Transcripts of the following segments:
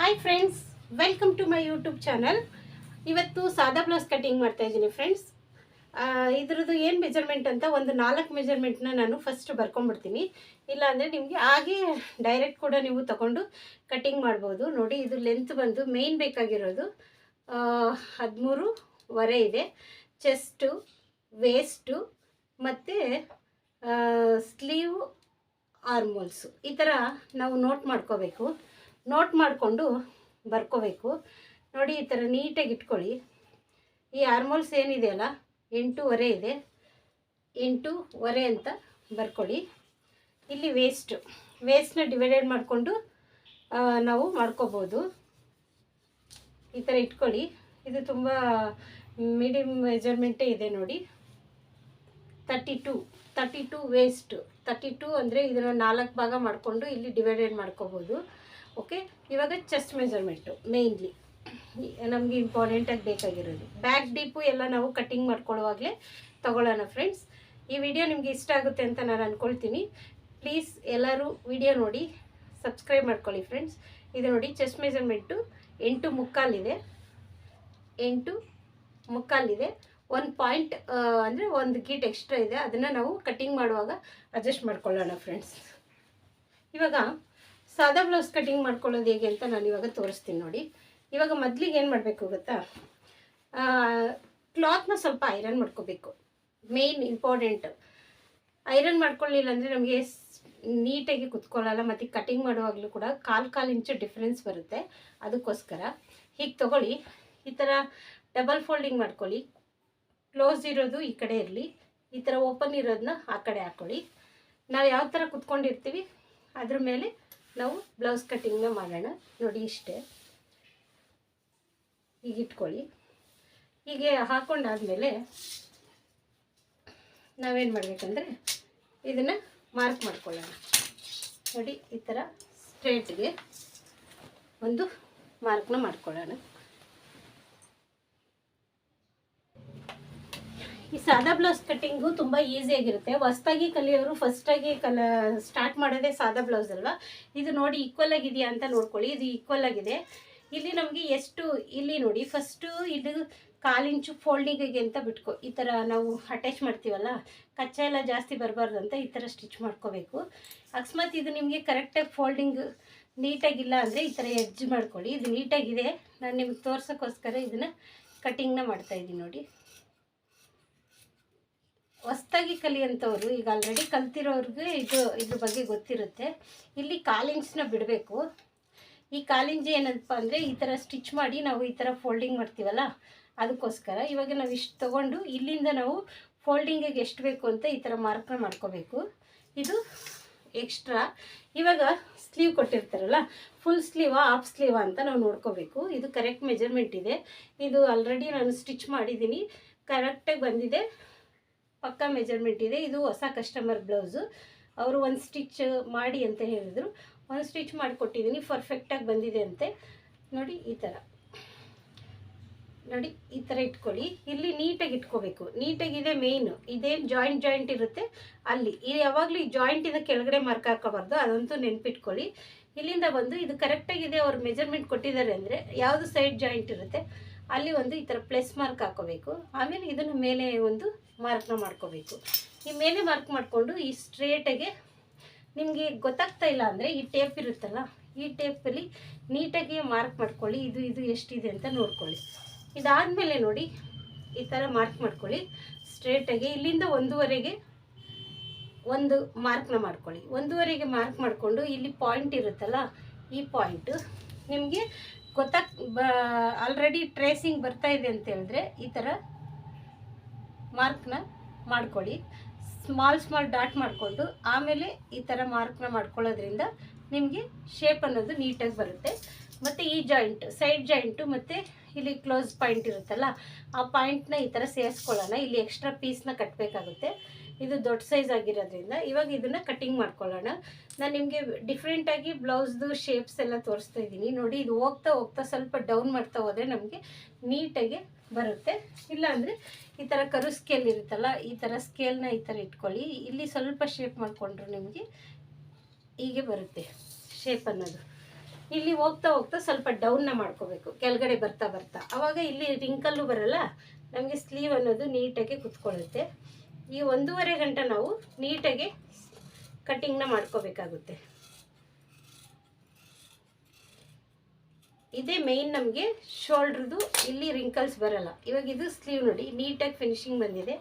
Hi friends, welcome to my YouTube channel. ಇವತ್ತು ಸಾದಾ blouse cutting ಮಾಡ್ತಾ ಇದ್ದೀನಿ ಫ್ರೆಂಡ್ಸ್. ಇದ್ರದ್ದು ಏನು ಮೆಜರ್ಮೆಂಟ್ ಅಂತ ಒಂದು 4 ಮೆಜರ್ಮೆಂಟ್ನ ನಾನು ಫಸ್ಟ್ ಬರ್ಕೊಂಡ್ಬಿಡ್ತೀನಿ. ಇಲ್ಲಾಂದರೆ ನಿಮಗೆ ಹಾಗೆ ಡೈರೆಕ್ಟ್ ಕೂಡ ನೀವು ತಗೊಂಡು ಕಟಿಂಗ್ ಮಾಡ್ಬೋದು. ನೋಡಿ, ಇದು ಲೆಂತ್ ಬಂದು ಮೇಯ್ನ್ ಬೇಕಾಗಿರೋದು 13.5 ಇದೆ. ಚೆಸ್ಟು, ವೇಸ್ಟು ಮತ್ತು ಸ್ಲೀವ್, ಆರ್ಮೋಲ್ಸು ಈ ಥರ ನಾವು ನೋಟ್ ಮಾಡ್ಕೋಬೇಕು. ನೋಟ್ ಮಾಡಿಕೊಂಡು ಬರ್ಕೋಬೇಕು. ನೋಡಿ, ಈ ಥರ ನೀಟಾಗಿ ಇಟ್ಕೊಳ್ಳಿ. ಈ ಆರ್ಮೋಲ್ಸ್ ಏನಿದೆಯಲ್ಲ 8.5 ಇದೆ, 8.5 ಅಂತ ಬರ್ಕೊಳ್ಳಿ. ಇಲ್ಲಿ ವೇಸ್ಟ್ನ ಡಿವೈಡೆಡ್ ಮಾಡಿಕೊಂಡು ನಾವು ಮಾಡ್ಕೋಬೋದು. ಈ ಥರ ಇಟ್ಕೊಳ್ಳಿ. ಇದು ತುಂಬ ಮೀಡಿಯಮ್ ಮೆಜರ್ಮೆಂಟೇ ಇದೆ ನೋಡಿ. 32 ವೇಸ್ಟ್. 32 ಅಂದರೆ ಇದನ್ನು 4 ಭಾಗ ಮಾಡಿಕೊಂಡು ಇಲ್ಲಿ ಡಿವೈಡೆಡ್ ಮಾಡ್ಕೋಬೋದು. ಓಕೆ, ಇವಾಗ ಚೆಸ್ಟ್ ಮೆಜರ್ಮೆಂಟು ಮೇಯ್ನ್ಲಿ ನಮಗೆ ಇಂಪಾರ್ಟೆಂಟಾಗಿ ಬೇಕಾಗಿರೋದು. ಬ್ಯಾಕ್ ಡೀಪು ಎಲ್ಲ ನಾವು ಕಟ್ಟಿಂಗ್ ಮಾಡ್ಕೊಳ್ಳುವಾಗಲೇ ತಗೊಳ್ಳೋಣ ಫ್ರೆಂಡ್ಸ್. ಈ ವಿಡಿಯೋ ನಿಮಗೆ ಇಷ್ಟ ಆಗುತ್ತೆ ಅಂತ ನಾನು ಅಂದ್ಕೊಳ್ತೀನಿ. ಪ್ಲೀಸ್ ಎಲ್ಲರೂ ವಿಡಿಯೋ ನೋಡಿ ಸಬ್ಸ್ಕ್ರೈಬ್ ಮಾಡ್ಕೊಳ್ಳಿ ಫ್ರೆಂಡ್ಸ್. ಇದು ನೋಡಿ, ಚೆಸ್ಟ್ ಮೆಜರ್ಮೆಂಟು 8.75 ಇದೆ. 8.75 ಇದೆ. 1 ಪಾಯಿಂಟ್ ಅಂದರೆ 1 ಗೀಟ್ ಎಕ್ಸ್ಟ್ರಾ ಇದೆ. ಅದನ್ನು ನಾವು ಕಟ್ಟಿಂಗ್ ಮಾಡುವಾಗ ಅಡ್ಜಸ್ಟ್ ಮಾಡ್ಕೊಳ್ಳೋಣ ಫ್ರೆಂಡ್ಸ್. ಇವಾಗ ಸಾದಾ ಬ್ಲೌಸ್ ಕಟಿಂಗ್ ಮಾಡ್ಕೊಳ್ಳೋದು ಹೇಗೆ ಅಂತ ನಾನು ಇವಾಗ ತೋರಿಸ್ತೀನಿ ನೋಡಿ. ಇವಾಗ ಮೊದಲಿಗೆ ಏನು ಮಾಡಬೇಕು ಗೊತ್ತಾ, ಕ್ಲಾತ್ನ ಸ್ವಲ್ಪ ಐರನ್ ಮಾಡ್ಕೋಬೇಕು. Main important. ಐರನ್ ಮಾಡ್ಕೊಳ್ಳಿಲ್ಲ ಅಂದರೆ ನಮಗೆ ನೀಟಾಗಿ ಕುತ್ಕೊಳ್ಳಲ್ಲ, ಮತ್ತು ಕಟಿಂಗ್ ಮಾಡುವಾಗಲೂ ಕೂಡ ಕಾಲು ಇಂಚು ಡಿಫ್ರೆನ್ಸ್ ಬರುತ್ತೆ. ಅದಕ್ಕೋಸ್ಕರ ಹೀಗೆ ತೊಗೊಳ್ಳಿ. ಈ ಥರ ಡಬಲ್ ಫೋಲ್ಡಿಂಗ್ ಮಾಡ್ಕೊಳ್ಳಿ. ಕ್ಲೋಸ್ ಇರೋದು ಈ ಕಡೆ ಇರಲಿ, ಈ ಥರ ಓಪನ್ ಇರೋದನ್ನ ಆ ಕಡೆ ಹಾಕ್ಕೊಳ್ಳಿ. ನಾವು ಯಾವ ಥರ ಕುತ್ಕೊಂಡಿರ್ತೀವಿ ಅದ್ರ ಮೇಲೆ ನಾವು ಬ್ಲೌಸ್ ಕಟ್ಟಿಂಗ್ನ ಮಾಡೋಣ ನೋಡಿ. ಇಷ್ಟೇ, ಈಗ ಇಟ್ಕೊಳ್ಳಿ. ಹೀಗೆ ಹಾಕ್ಕೊಂಡಾದಮೇಲೆ ನಾವೇನು ಮಾಡಬೇಕಂದ್ರೆ ಇದನ್ನು ಮಾರ್ಕ್ ಮಾಡ್ಕೊಳ್ಳೋಣ ನೋಡಿ. ಈ ಥರ ಸ್ಟ್ರೇಟ್ಗೆ ಒಂದು ಮಾರ್ಕ್ನ ಮಾಡ್ಕೊಳ್ಳೋಣ. ಈ ಸಾದಾ ಬ್ಲೌಸ್ ಕಟ್ಟಿಂಗು ತುಂಬ ಈಸಿಯಾಗಿರುತ್ತೆ. ಹೊಸ್ದಾಗಿ ಕಲಿಯೋರು ಫಸ್ಟಾಗಿ ಸ್ಟಾರ್ಟ್ ಮಾಡೋದೇ ಸಾದಾ ಬ್ಲೌಸ್ ಅಲ್ವಾ. ಇದು ನೋಡಿ ಈಕ್ವಲ್ ಆಗಿದೆಯಾ ಅಂತ ನೋಡ್ಕೊಳ್ಳಿ. ಇದು ಈಕ್ವಲ್ ಆಗಿದೆ. ಇಲ್ಲಿ ನಮಗೆ ಎಷ್ಟು, ಇಲ್ಲಿ ನೋಡಿ ಫಸ್ಟು ಇದು 1/4 ಇಂಚು ಫೋಲ್ಡಿಂಗಿಗೆ ಅಂತ ಬಿಟ್ಕೊ. ಈ ಥರ ನಾವು ಅಟ್ಯಾಚ್ ಮಾಡ್ತೀವಲ್ಲ, ಕಚ್ಚಾ ಎಲ್ಲ ಜಾಸ್ತಿ ಬರಬಾರ್ದು ಅಂತ ಈ ಥರ ಸ್ಟಿಚ್ ಮಾಡ್ಕೋಬೇಕು. ಅಕಸ್ಮಾತ್ ಇದು ನಿಮಗೆ ಕರೆಕ್ಟಾಗಿ ಫೋಲ್ಡಿಂಗ್ ನೀಟಾಗಿಲ್ಲ ಅಂದರೆ ಈ ಥರ ಎಡ್ಜ್ ಮಾಡ್ಕೊಳ್ಳಿ. ಇದು ನೀಟಾಗಿದೆ. ನಾನು ನಿಮ್ಗೆ ತೋರ್ಸೋಕ್ಕೋಸ್ಕರ ಇದನ್ನು ಕಟ್ಟಿಂಗ್ನ ಮಾಡ್ತಾಯಿದ್ದೀನಿ ನೋಡಿ. ಹೊಸ್ದಾಗಿ ಕಲಿಯೋಂಥವ್ರು, ಈಗ ಆಲ್ರೆಡಿ ಕಲ್ತಿರೋರ್ಗೆ ಇದ್ರ ಬಗ್ಗೆ ಗೊತ್ತಿರುತ್ತೆ. ಇಲ್ಲಿ 1/4 ಇಂಚನ್ನ ಬಿಡಬೇಕು. ಈ 1/4 ಇಂಚ್ ಏನಪ್ಪ ಅಂದರೆ ಈ ಥರ ಸ್ಟಿಚ್ ಮಾಡಿ ನಾವು ಈ ಥರ ಫೋಲ್ಡಿಂಗ್ ಮಾಡ್ತೀವಲ್ಲ, ಅದಕ್ಕೋಸ್ಕರ ಇವಾಗ ನಾವು ಇಷ್ಟು ತೊಗೊಂಡು ಇಲ್ಲಿಂದ ನಾವು ಫೋಲ್ಡಿಂಗಿಗೆ ಎಷ್ಟು ಬೇಕು ಅಂತ ಈ ಥರ ಮಾರ್ಕ್ನ ಮಾಡ್ಕೋಬೇಕು. ಇದು ಎಕ್ಸ್ಟ್ರಾ. ಇವಾಗ ಸ್ಲೀವ್ ಕೊಟ್ಟಿರ್ತಾರಲ್ಲ, ಫುಲ್ ಸ್ಲೀವಾ ಹಾಫ್ ಸ್ಲೀವಾ ಅಂತ ನಾವು ನೋಡ್ಕೋಬೇಕು. ಇದು ಕರೆಕ್ಟ್ ಮೆಜರ್ಮೆಂಟ್ ಇದೆ. ಇದು ಆಲ್ರೆಡಿ ನಾನು ಸ್ಟಿಚ್ ಮಾಡಿದ್ದೀನಿ, ಕರೆಕ್ಟಾಗಿ ಬಂದಿದೆ, ಪಕ್ಕಾ ಮೆಜರ್ಮೆಂಟ್ ಇದೆ. ಇದು ಹೊಸ ಕಸ್ಟಮರ್ ಬ್ಲೌಸು. ಅವರು ಒಂದು ಸ್ಟಿಚ್ ಮಾಡಿ ಅಂತ ಹೇಳಿದರು. ಒಂದು ಸ್ಟಿಚ್ ಮಾಡಿಕೊಟ್ಟಿದ್ದೀನಿ, ಪರ್ಫೆಕ್ಟಾಗಿ ಬಂದಿದೆ ಅಂತೆ ನೋಡಿ. ಈ ಥರ ನೋಡಿ, ಈ ಥರ ಇಟ್ಕೊಳ್ಳಿ. ಇಲ್ಲಿ ನೀಟಾಗಿ ಇಟ್ಕೋಬೇಕು. ನೀಟಾಗಿದೆ ಮೇಯ್ನು. ಇದೇನು ಜಾಯಿಂಟ್ ಇರುತ್ತೆ ಅಲ್ಲಿ, ಇದು ಯಾವಾಗಲೂ ಈ ಜಾಯಿಂಟಿಂದ ಕೆಳಗಡೆ ಮಾರ್ಕ್ ಹಾಕೋಬಾರ್ದು, ಅದಂತೂ ನೆನ್ಪಿಟ್ಕೊಳ್ಳಿ. ಇಲ್ಲಿಂದ ಬಂದು ಇದು ಕರೆಕ್ಟಾಗಿದೆ, ಅವ್ರು ಮೆಜರ್ಮೆಂಟ್ ಕೊಟ್ಟಿದ್ದಾರೆ ಅಂದರೆ ಯಾವುದು ಸೈಡ್ ಜಾಯಿಂಟ್ ಇರುತ್ತೆ ಅಲ್ಲಿ ಒಂದು ಈ ಥರ ಪ್ಲಸ್ ಮಾರ್ಕ್ ಹಾಕೋಬೇಕು. ಆಮೇಲೆ ಇದನ್ನು ಮೇಲೆ ಒಂದು ಮಾರ್ಕ್ನ ಮಾಡ್ಕೋಬೇಕು. ಈ ಮೇಲೆ ಮಾರ್ಕ್ ಮಾಡಿಕೊಂಡು ಈ ಸ್ಟ್ರೇಟಾಗೆ ನಿಮಗೆ ಗೊತ್ತಾಗ್ತಾ ಇಲ್ಲ ಅಂದರೆ ಈ ಟೇಪ್ ಇರುತ್ತಲ್ಲ, ಈ ಟೇಪಲ್ಲಿ ನೀಟಾಗಿ ಮಾರ್ಕ್ ಮಾಡ್ಕೊಳ್ಳಿ. ಇದು ಎಷ್ಟಿದೆ ಅಂತ ನೋಡ್ಕೊಳ್ಳಿ. ಇದಾದಮೇಲೆ ನೋಡಿ, ಈ ಥರ ಮಾರ್ಕ್ ಮಾಡ್ಕೊಳ್ಳಿ ಸ್ಟ್ರೇಟಾಗಿ. ಇಲ್ಲಿಂದ 1.5ಗೆ ಒಂದು ಮಾರ್ಕ್ನ ಮಾಡ್ಕೊಳ್ಳಿ. 1.5ಗೆ ಮಾರ್ಕ್ ಮಾಡಿಕೊಂಡು ಇಲ್ಲಿ ಪಾಯಿಂಟ್ ಇರುತ್ತಲ್ಲ, ಈ ಪಾಯಿಂಟು ನಿಮಗೆ ಆಲ್ರೆಡಿ ಟ್ರೇಸಿಂಗ್ ಬರ್ತಾ ಇದೆ ಅಂತ ಹೇಳಿದ್ರೆ ಈ ಥರ ಮಾರ್ಕ್ನ ಮಾಡ್ಕೊಳ್ಳಿ. ಸ್ಮಾಲ್ ಡಾಟ್ ಮಾಡಿಕೊಂಡು ಆಮೇಲೆ ಈ ಥರ ಮಾರ್ಕ್ನ ಮಾಡ್ಕೊಳ್ಳೋದ್ರಿಂದ ನಿಮಗೆ ಶೇಪ್ ಅನ್ನೋದು ನೀಟಾಗಿ ಬರುತ್ತೆ. ಮತ್ತು ಈ ಜಾಯಿಂಟ್, ಸೈಡ್ ಜಾಯಿಂಟು ಮತ್ತು ಇಲ್ಲಿ ಕ್ಲೋಸ್ ಪಾಯಿಂಟ್ ಇರುತ್ತಲ್ಲ, ಆ ಪಾಯಿಂಟ್ನ ಈ ಥರ ಸೇರಿಸ್ಕೊಳ್ಳೋಣ. ಇಲ್ಲಿ ಎಕ್ಸ್ಟ್ರಾ ಪೀಸ್ನ ಕಟ್ಟಬೇಕಾಗುತ್ತೆ. ಇದು ದೊಡ್ಡ ಸೈಜ್ ಆಗಿರೋದ್ರಿಂದ ಇವಾಗ ಇದನ್ನು ಕಟ್ಟಿಂಗ್ ಮಾಡ್ಕೊಳ್ಳೋಣ. ನಾನು ನಿಮಗೆ ಡಿಫ್ರೆಂಟಾಗಿ ಬ್ಲೌಸ್ದು ಶೇಪ್ಸ್ ಎಲ್ಲ ತೋರಿಸ್ತಾ ಇದ್ದೀನಿ ನೋಡಿ. ಇದು ಹೋಗ್ತಾ ಸ್ವಲ್ಪ ಡೌನ್ ಮಾಡ್ತಾ ಹೋದರೆ ನಮಗೆ ನೀಟಾಗಿ ಬರುತ್ತೆ. ಇಲ್ಲಾಂದರೆ ಈ ಥರ ಕರು ಸ್ಕೇಲ್ ಇರುತ್ತಲ್ಲ, ಈ ಥರ ಸ್ಕೇಲ್ನ ಈ ಥರ ಇಟ್ಕೊಳ್ಳಿ. ಇಲ್ಲಿ ಸ್ವಲ್ಪ ಶೇಪ್ ಮಾಡಿಕೊಂಡ್ರು ನಿಮಗೆ ಹೀಗೆ ಬರುತ್ತೆ ಶೇಪ್ ಅನ್ನೋದು. ಇಲ್ಲಿ ಹೋಗ್ತಾ ಹೋಗ್ತಾ ಸ್ವಲ್ಪ ಡೌನ್ನ ಮಾಡ್ಕೋಬೇಕು ಕೆಳಗಡೆ ಬರ್ತಾ ಬರ್ತಾ. ಆವಾಗ ಇಲ್ಲಿ ರಿಂಕಲ್ಲು ಬರಲ್ಲ, ನಮಗೆ ಸ್ಲೀವ್ ಅನ್ನೋದು ನೀಟಾಗಿ ಕುತ್ಕೊಳ್ಳುತ್ತೆ. ಈ 1.5 ಗಂಟೆ ನಾವು ನೀಟಾಗಿ ಕಟ್ಟಿಂಗ್ನ ಮಾಡ್ಕೋಬೇಕಾಗುತ್ತೆ. ಇದೇ ಮೇಯ್ನ್ ನಮಗೆ ಶೋಲ್ಡ್ರದು, ಇಲ್ಲಿ ರಿಂಕಲ್ಸ್ ಬರಲ್ಲ. ಇವಾಗ ಇದು ಸ್ಲೀವ್ ನೋಡಿ ನೀಟಾಗಿ ಫಿನಿಶಿಂಗ್ ಬಂದಿದೆ.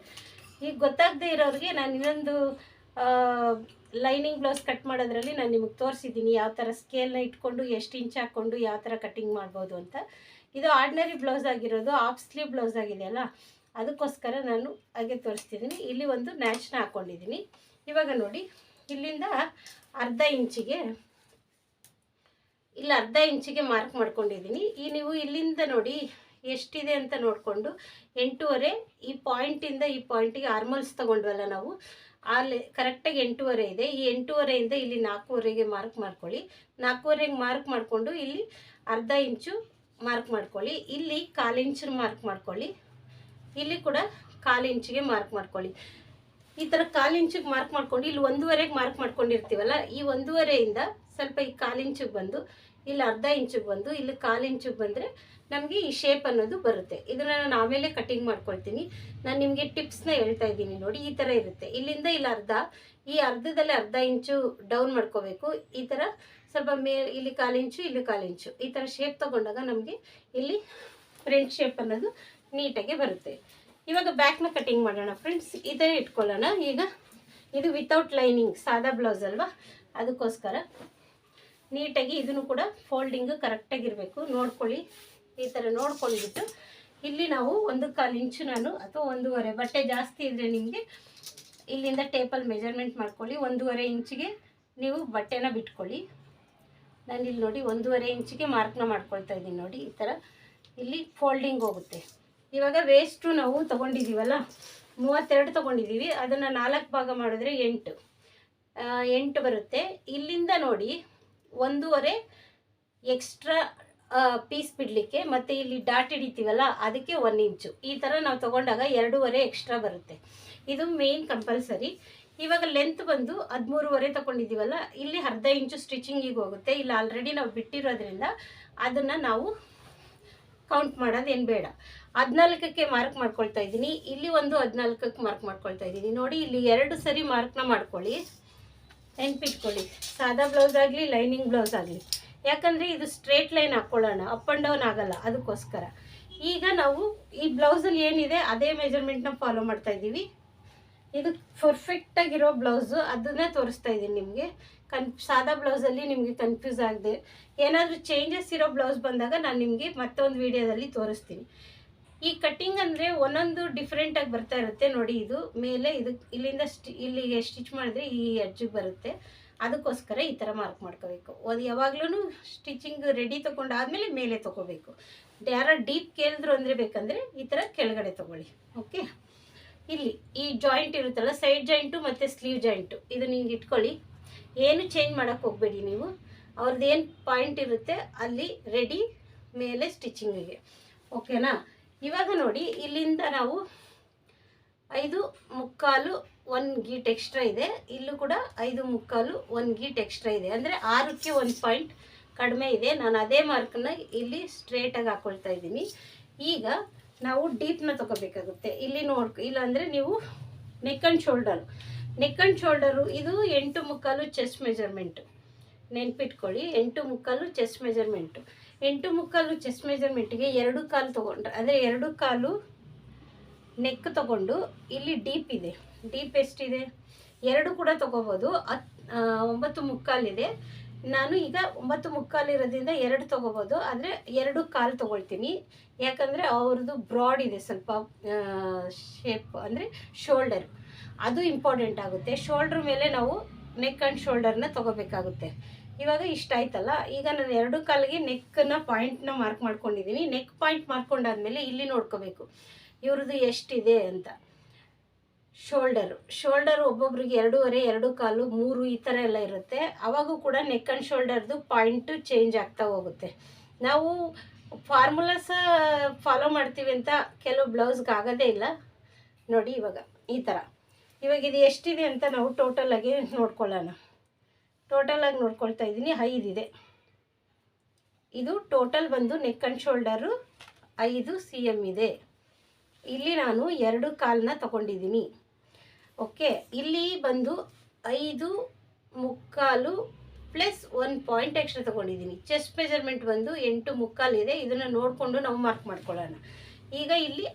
ಈಗ ಗೊತ್ತಾಗದೇ ಇರೋರಿಗೆ ನಾನು ಇನ್ನೊಂದು ಲೈನಿಂಗ್ ಬ್ಲೌಸ್ ಕಟ್ ಮಾಡೋದ್ರಲ್ಲಿ ನಾನು ನಿಮಗೆ ತೋರಿಸಿದ್ದೀನಿ ಯಾವ ಥರ ಸ್ಕೇಲ್ನ ಇಟ್ಕೊಂಡು ಎಷ್ಟು ಇಂಚ್ ಹಾಕ್ಕೊಂಡು ಯಾವ ಥರ ಕಟ್ಟಿಂಗ್ ಮಾಡ್ಬೋದು ಅಂತ. ಇದು ಆರ್ಡಿನರಿ ಬ್ಲೌಸ್ ಆಗಿರೋದು, ಹಾಫ್ ಸ್ಲೀವ್ ಬ್ಲೌಸ್ ಆಗಿದೆಯಲ್ಲ, ಅದಕ್ಕೋಸ್ಕರ ನಾನು ಹಾಗೆ ತೋರಿಸ್ತಿದ್ದೀನಿ. ಇಲ್ಲಿ ಒಂದು ನ್ಯಾಚ್ನ ಹಾಕ್ಕೊಂಡಿದ್ದೀನಿ. ಇವಾಗ ನೋಡಿ ಇಲ್ಲಿಂದ ಅರ್ಧ ಇಂಚಿಗೆ ಮಾರ್ಕ್ ಮಾಡ್ಕೊಂಡಿದ್ದೀನಿ. ನೀವು ಇಲ್ಲಿಂದ ನೋಡಿ ಎಷ್ಟಿದೆ ಅಂತ ನೋಡಿಕೊಂಡು 8.5 ಈ ಪಾಯಿಂಟಿಂದ ಈ ಪಾಯಿಂಟಿಗೆ ಆರ್ಮಲ್ಸ್ ತೊಗೊಂಡ್ವಲ್ಲ ನಾವು, ಅಲ್ಲಿ ಕರೆಕ್ಟಾಗಿ 8.5 ಇದೆ. ಈ 8.5ಇಂದ ಇಲ್ಲಿ 4.5ಗೆ ಮಾರ್ಕ್ ಮಾಡ್ಕೊಳ್ಳಿ. 4.5ಗೆ ಮಾರ್ಕ್ ಮಾಡಿಕೊಂಡು ಇಲ್ಲಿ ಅರ್ಧ ಇಂಚು ಮಾರ್ಕ್ ಮಾಡ್ಕೊಳ್ಳಿ. ಇಲ್ಲಿ 1/4 ಇಂಚು ಮಾರ್ಕ್ ಮಾಡ್ಕೊಳ್ಳಿ. ಇಲ್ಲಿ ಕೂಡ 1/4 ಇಂಚಿಗೆ ಮಾರ್ಕ್ ಮಾಡ್ಕೊಳ್ಳಿ. ಈ ಥರ 1/4 ಇಂಚಿಗೆ ಮಾರ್ಕ್ ಮಾಡ್ಕೊಂಡು ಇಲ್ಲಿ 1.5ಗೆ ಮಾರ್ಕ್ ಮಾಡ್ಕೊಂಡಿರ್ತೀವಲ್ಲ, ಈ 1.5ಇಂದ ಸ್ವಲ್ಪ ಈ 1/4 ಇಂಚಿಗೆ ಬಂದು ಇಲ್ಲಿ ಅರ್ಧ ಇಂಚಿಗೆ ಬಂದು ಇಲ್ಲಿ 1/4 ಇಂಚಿಗೆ ಬಂದರೆ ನಮಗೆ ಈ ಶೇಪ್ ಅನ್ನೋದು ಬರುತ್ತೆ. ಇದನ್ನು ನಾನು ಆಮೇಲೆ ಕಟ್ಟಿಂಗ್ ಮಾಡ್ಕೊಳ್ತೀನಿ. ನಾನು ನಿಮಗೆ ಟಿಪ್ಸ್ನ ಹೇಳ್ತಾ ಇದ್ದೀನಿ ನೋಡಿ. ಈ ಥರ ಇರುತ್ತೆ. ಇಲ್ಲಿಂದ ಇಲ್ಲಿ ಅರ್ಧ, ಈ ಅರ್ಧದಲ್ಲಿ ಅರ್ಧ ಇಂಚು ಡೌನ್ ಮಾಡ್ಕೋಬೇಕು. ಈ ಥರ ಸ್ವಲ್ಪ ಇಲ್ಲಿ 1/4 ಇಂಚು ಇಲ್ಲಿ 1/4 ಇಂಚು ಈ ಥರ ಶೇಪ್ ತೊಗೊಂಡಾಗ ನಮಗೆ ಇಲ್ಲಿ ಫ್ರಂಟ್ ಶೇಪ್ ಅನ್ನೋದು ನೀಟಾಗಿ ಬರುತ್ತೆ. ಇವಾಗ ಬ್ಯಾಕ್ನ ಕಟ್ಟಿಂಗ್ ಮಾಡೋಣ ಫ್ರೆಂಡ್ಸ್. ಇದೇ ಇಟ್ಕೊಳ್ಳೋಣ. ಈಗ ಇದು ವಿತೌಟ್ ಲೈನಿಂಗ್ ಸಾದಾ ಬ್ಲೌಸ್ ಅಲ್ವಾ, ಅದಕ್ಕೋಸ್ಕರ ನೀಟಾಗಿ ಇದನ್ನು ಕೂಡ ಫೋಲ್ಡಿಂಗು ಕರೆಕ್ಟಾಗಿರಬೇಕು. ನೋಡ್ಕೊಳ್ಳಿ, ಈ ಥರ ನೋಡ್ಕೊಂಡ್ಬಿಟ್ಟು ಇಲ್ಲಿ ನಾವು 1/4 ಇಂಚು ನಾನು ಅಥವಾ 1.5, ಬಟ್ಟೆ ಜಾಸ್ತಿ ಇದ್ದರೆ ನಿಮಗೆ ಇಲ್ಲಿಂದ ಟೇಪಲ್ಲಿ ಮೆಜರ್ಮೆಂಟ್ ಮಾಡ್ಕೊಳ್ಳಿ. 1.5 ಇಂಚಿಗೆ ನೀವು ಬಟ್ಟೆನ ಬಿಟ್ಕೊಳ್ಳಿ. ನಾನು ಇಲ್ಲಿ ನೋಡಿ 1.5 ಇಂಚಿಗೆ ಮಾರ್ಕ್ನ ಮಾಡ್ಕೊಳ್ತಾ ಇದ್ದೀನಿ ನೋಡಿ. ಈ ಥರ ಇಲ್ಲಿ ಫೋಲ್ಡಿಂಗ್ ಹೋಗುತ್ತೆ. ಇವಾಗ ವೇಸ್ಟು ನಾವು ತೊಗೊಂಡಿದ್ದೀವಲ್ಲ 32 ತೊಗೊಂಡಿದ್ದೀವಿ, ಅದನ್ನು 4 ಭಾಗ ಮಾಡಿದ್ರೆ 8 ಬರುತ್ತೆ. ಇಲ್ಲಿಂದ ನೋಡಿ 1.5 ಎಕ್ಸ್ಟ್ರಾ ಪೀಸ್ ಬಿಡಲಿಕ್ಕೆ, ಮತ್ತು ಇಲ್ಲಿ ಡಾಟ್ ಹಿಡಿತೀವಲ್ಲ ಅದಕ್ಕೆ 1 ಇಂಚು. ಈ ಥರ ನಾವು ತೊಗೊಂಡಾಗ 2.5 ಎಕ್ಸ್ಟ್ರಾ ಬರುತ್ತೆ. ಇದು ಮೇಯ್ನ್ ಕಂಪಲ್ಸರಿ. ಇವಾಗ ಲೆಂತ್ ಬಂದು 13.5 ತೊಗೊಂಡಿದ್ದೀವಲ್ಲ, ಇಲ್ಲಿ ಅರ್ಧ ಇಂಚು ಸ್ಟಿಚಿಂಗಿಗೆ ಹೋಗುತ್ತೆ. ಇಲ್ಲಿ ಆಲ್ರೆಡಿ ನಾವು ಬಿಟ್ಟಿರೋದ್ರಿಂದ ಅದನ್ನು ನಾವು ಕೌಂಟ್ ಮಾಡೋದೇನು ಬೇಡ. 14ಕ್ಕೆ ಮಾರ್ಕ್ ಮಾಡ್ಕೊಳ್ತಾ ಇದ್ದೀನಿ. ಇಲ್ಲಿ ಒಂದು 14ಕ್ಕೆ ಮಾರ್ಕ್ ಮಾಡ್ಕೊಳ್ತಾ ಇದ್ದೀನಿ ನೋಡಿ. ಇಲ್ಲಿ 2 ಸರಿ ಮಾರ್ಕ್ನ ಮಾಡ್ಕೊಳ್ಳಿ, ನೆನ್ಪಿಟ್ಕೊಳ್ಳಿ. ಸಾದಾ ಬ್ಲೌಸ್ ಆಗಲಿ ಲೈನಿಂಗ್ ಬ್ಲೌಸ್ ಆಗಲಿ, ಯಾಕಂದರೆ ಇದು ಸ್ಟ್ರೇಟ್ ಲೈನ್ ಹಾಕ್ಕೊಳ್ಳೋಣ, ಅಪ್ ಆ್ಯಂಡ್ ಡೌನ್ ಆಗಲ್ಲ, ಅದಕ್ಕೋಸ್ಕರ. ಈಗ ನಾವು ಈ ಬ್ಲೌಸಲ್ಲಿ ಏನಿದೆ ಅದೇ ಮೆಜರ್ಮೆಂಟ್ನ ಫಾಲೋ ಮಾಡ್ತಾ ಇದ್ದೀವಿ. ಇದು ಪರ್ಫೆಕ್ಟಾಗಿರೋ ಬ್ಲೌಸು, ಅದನ್ನೇ ತೋರಿಸ್ತಾ ಇದ್ದೀನಿ ನಿಮಗೆ. ಸಾದಾ ಬ್ಲೌಸಲ್ಲಿ ನಿಮಗೆ ಕನ್ಫ್ಯೂಸ್ ಆಗದೆ ಏನಾದರೂ ಚೇಂಜಸ್ ಇರೋ ಬ್ಲೌಸ್ ಬಂದಾಗ ನಾನು ನಿಮಗೆ ಮತ್ತೊಂದು ವೀಡಿಯೋದಲ್ಲಿ ತೋರಿಸ್ತೀನಿ. ಈ ಕಟ್ಟಿಂಗ್ ಅಂದರೆ ಒಂದೊಂದು ಡಿಫ್ರೆಂಟಾಗಿ ಬರ್ತಾ ಇರುತ್ತೆ ನೋಡಿ. ಇದು ಮೇಲೆ ಇದು ಇಲ್ಲಿಂದ ಇಲ್ಲಿಗೆ ಸ್ಟಿಚ್ ಮಾಡಿದ್ರೆ ಈ ಎಡ್ಜಿಗೆ ಬರುತ್ತೆ, ಅದಕ್ಕೋಸ್ಕರ ಈ ಥರ ಮಾರ್ಕ್ ಮಾಡ್ಕೋಬೇಕು. ಅದು ಯಾವಾಗಲೂ ಸ್ಟಿಚಿಂಗ್ ರೆಡಿ ತೊಗೊಂಡಾದ್ಮೇಲೆ ಮೇಲೆ ತೊಗೋಬೇಕು. ಯಾರೋ ಡೀಪ್ ಕೇಳಿದ್ರು ಅಂದರೆ ಬೇಕಂದರೆ ಈ ಥರ ಕೆಳಗಡೆ ತೊಗೊಳ್ಳಿ. ಓಕೆ, ಇಲ್ಲಿ ಈ ಜಾಯಿಂಟ್ ಇರುತ್ತಲ್ಲ, ಸೈಡ್ ಜಾಯಿಂಟು ಮತ್ತು ಸ್ಲೀವ್ ಜಾಯಿಂಟು, ಇದು ನಿಂಗೆ ಇಟ್ಕೊಳ್ಳಿ. ಏನು ಚೇಂಜ್ ಮಾಡೋಕ್ಕೆ ಹೋಗಬೇಡಿ ನೀವು. ಅವ್ರದ್ದು ಏನು ಪಾಯಿಂಟ್ ಇರುತ್ತೆ ಅಲ್ಲಿ ರೆಡಿ ಮೇಲೆ ಸ್ಟಿಚಿಂಗಿಗೆ. ಓಕೆನಾ? ಇವಾಗ ನೋಡಿ ಇಲ್ಲಿಂದ ನಾವು 5.75 1 ಗೀಟ್ ಎಕ್ಸ್ಟ್ರಾ ಇದೆ. ಇಲ್ಲೂ ಕೂಡ 5.75 1 ಗೀಟ್ ಎಕ್ಸ್ಟ್ರಾ ಇದೆ. ಅಂದರೆ 6ಕ್ಕೆ 1 ಪಾಯಿಂಟ್ ಕಡಿಮೆ ಇದೆ. ನಾನು ಅದೇ ಮಾರ್ಕನ್ನ ಇಲ್ಲಿ ಸ್ಟ್ರೇಟಾಗಿ ಹಾಕ್ಕೊಳ್ತಾ ಇದ್ದೀನಿ. ಈಗ ನಾವು ಡೀಪ್ನ ತೊಗೋಬೇಕಾಗುತ್ತೆ. ಇಲ್ಲಿ ಇಲ್ಲಾಂದರೆ ನೀವು ನೆಕ್ ಆ್ಯಂಡ್ ಶೋಲ್ಡರು ಇದು 8.75 ಚೆಸ್ಟ್ ಮೆಜರ್ಮೆಂಟು, ನೆನ್ಪಿಟ್ಕೊಳ್ಳಿ. 8.75 ಚೆಸ್ಟ್ ಮೆಜರ್ಮೆಂಟು. 8.75 ಚೆಸ್ಟ್ ಮೆಜರ್ಮೆಂಟಿಗೆ 2 ಕಾಲು ತೊಗೊಂಡ್ರೆ, ಅಂದರೆ 2 ಕಾಲು ನೆಕ್ ತೊಗೊಂಡು ಇಲ್ಲಿ ಡೀಪ್ ಇದೆ. ಡೀಪ್ ಎಷ್ಟಿದೆ? 2 ಕೂಡ ತೊಗೋಬೋದು. 9.75 ಇದೆ. ನಾನು ಈಗ 9.75 ಇರೋದ್ರಿಂದ 2 ತೊಗೋಬೋದು, ಆದರೆ 2 ಕಾಲು ತೊಗೊಳ್ತೀನಿ. ಯಾಕಂದರೆ ಅವ್ರದ್ದು ಬ್ರಾಡ್ ಇದೆ ಸ್ವಲ್ಪ ಶೇಪ್, ಅಂದರೆ ಶೋಲ್ಡರ್, ಅದು ಇಂಪಾರ್ಟೆಂಟ್ ಆಗುತ್ತೆ. ಶೋಲ್ಡ್ರ್ ಮೇಲೆ ನಾವು ನೆಕ್ ಆ್ಯಂಡ್ ಶೋಲ್ಡರ್ನ ತೊಗೋಬೇಕಾಗುತ್ತೆ. ಇವಾಗ ಇಷ್ಟ ಆಯ್ತಲ್ಲ. ಈಗ ನಾನು 2 ಕಾಲಿಗೆ ನೆಕ್ಕನ್ನ ಪಾಯಿಂಟ್ನ ಮಾರ್ಕ್ ಮಾಡ್ಕೊಂಡಿದ್ದೀನಿ. ನೆಕ್ ಪಾಯಿಂಟ್ ಮಾಡ್ಕೊಂಡಾದ್ಮೇಲೆ ಇಲ್ಲಿ ನೋಡ್ಕೋಬೇಕು ಇವ್ರದ್ದು ಎಷ್ಟಿದೆ ಅಂತ. ಶೋಲ್ಡರು ಒಬ್ಬೊಬ್ರಿಗೆ 2.5 2 ಕಾಲು 3 ಈ ಥರ ಎಲ್ಲ ಇರುತ್ತೆ. ಅವಾಗೂ ಕೂಡ ನೆಕ್ ಆ್ಯಂಡ್ ಶೋಲ್ಡರ್ದು ಪಾಯಿಂಟು ಚೇಂಜ್ ಆಗ್ತಾ ಹೋಗುತ್ತೆ. ನಾವು ಫಾರ್ಮುಲಾಸ ಫಾಲೋ ಮಾಡ್ತೀವಿ ಅಂತ ಕೆಲವು ಬ್ಲೌಸ್ಗೆ ಆಗೋದೇ ಇಲ್ಲ ನೋಡಿ. ಇವಾಗ ಈ ಥರ, ಇವಾಗ ಇದು ಎಷ್ಟಿದೆ ಅಂತ ನಾವು ಟೋಟಲಾಗಿ ನೋಡ್ಕೊಳ್ಳೋಣ. ಟೋಟಲಾಗಿ ನೋಡ್ಕೊಳ್ತಾ ಇದ್ದೀನಿ. 5 ಇದೆ. ಇದು ಟೋಟಲ್ ಬಂದು ನೆಕ್ ಆ್ಯಂಡ್ ಶೋಲ್ಡರು 5 cm ಇದೆ. ಇಲ್ಲಿ ನಾನು 2 ಕಾಲನ್ನ ತಗೊಂಡಿದ್ದೀನಿ. ಓಕೆ, ಇಲ್ಲಿ ಬಂದು 5.25 ಪ್ಲಸ್ 1 ಪಾಯಿಂಟ್ ಎಕ್ಸ್ಟ್ರಾ ತೊಗೊಂಡಿದ್ದೀನಿ. ಚೆಸ್ಟ್ ಮೆಜರ್ಮೆಂಟ್ ಬಂದು 8.25 ಇದೆ. ಇದನ್ನು ನೋಡಿಕೊಂಡು ನಾವು ಮಾರ್ಕ್ ಮಾಡ್ಕೊಳ್ಳೋಣ. ಈಗ ಇಲ್ಲಿ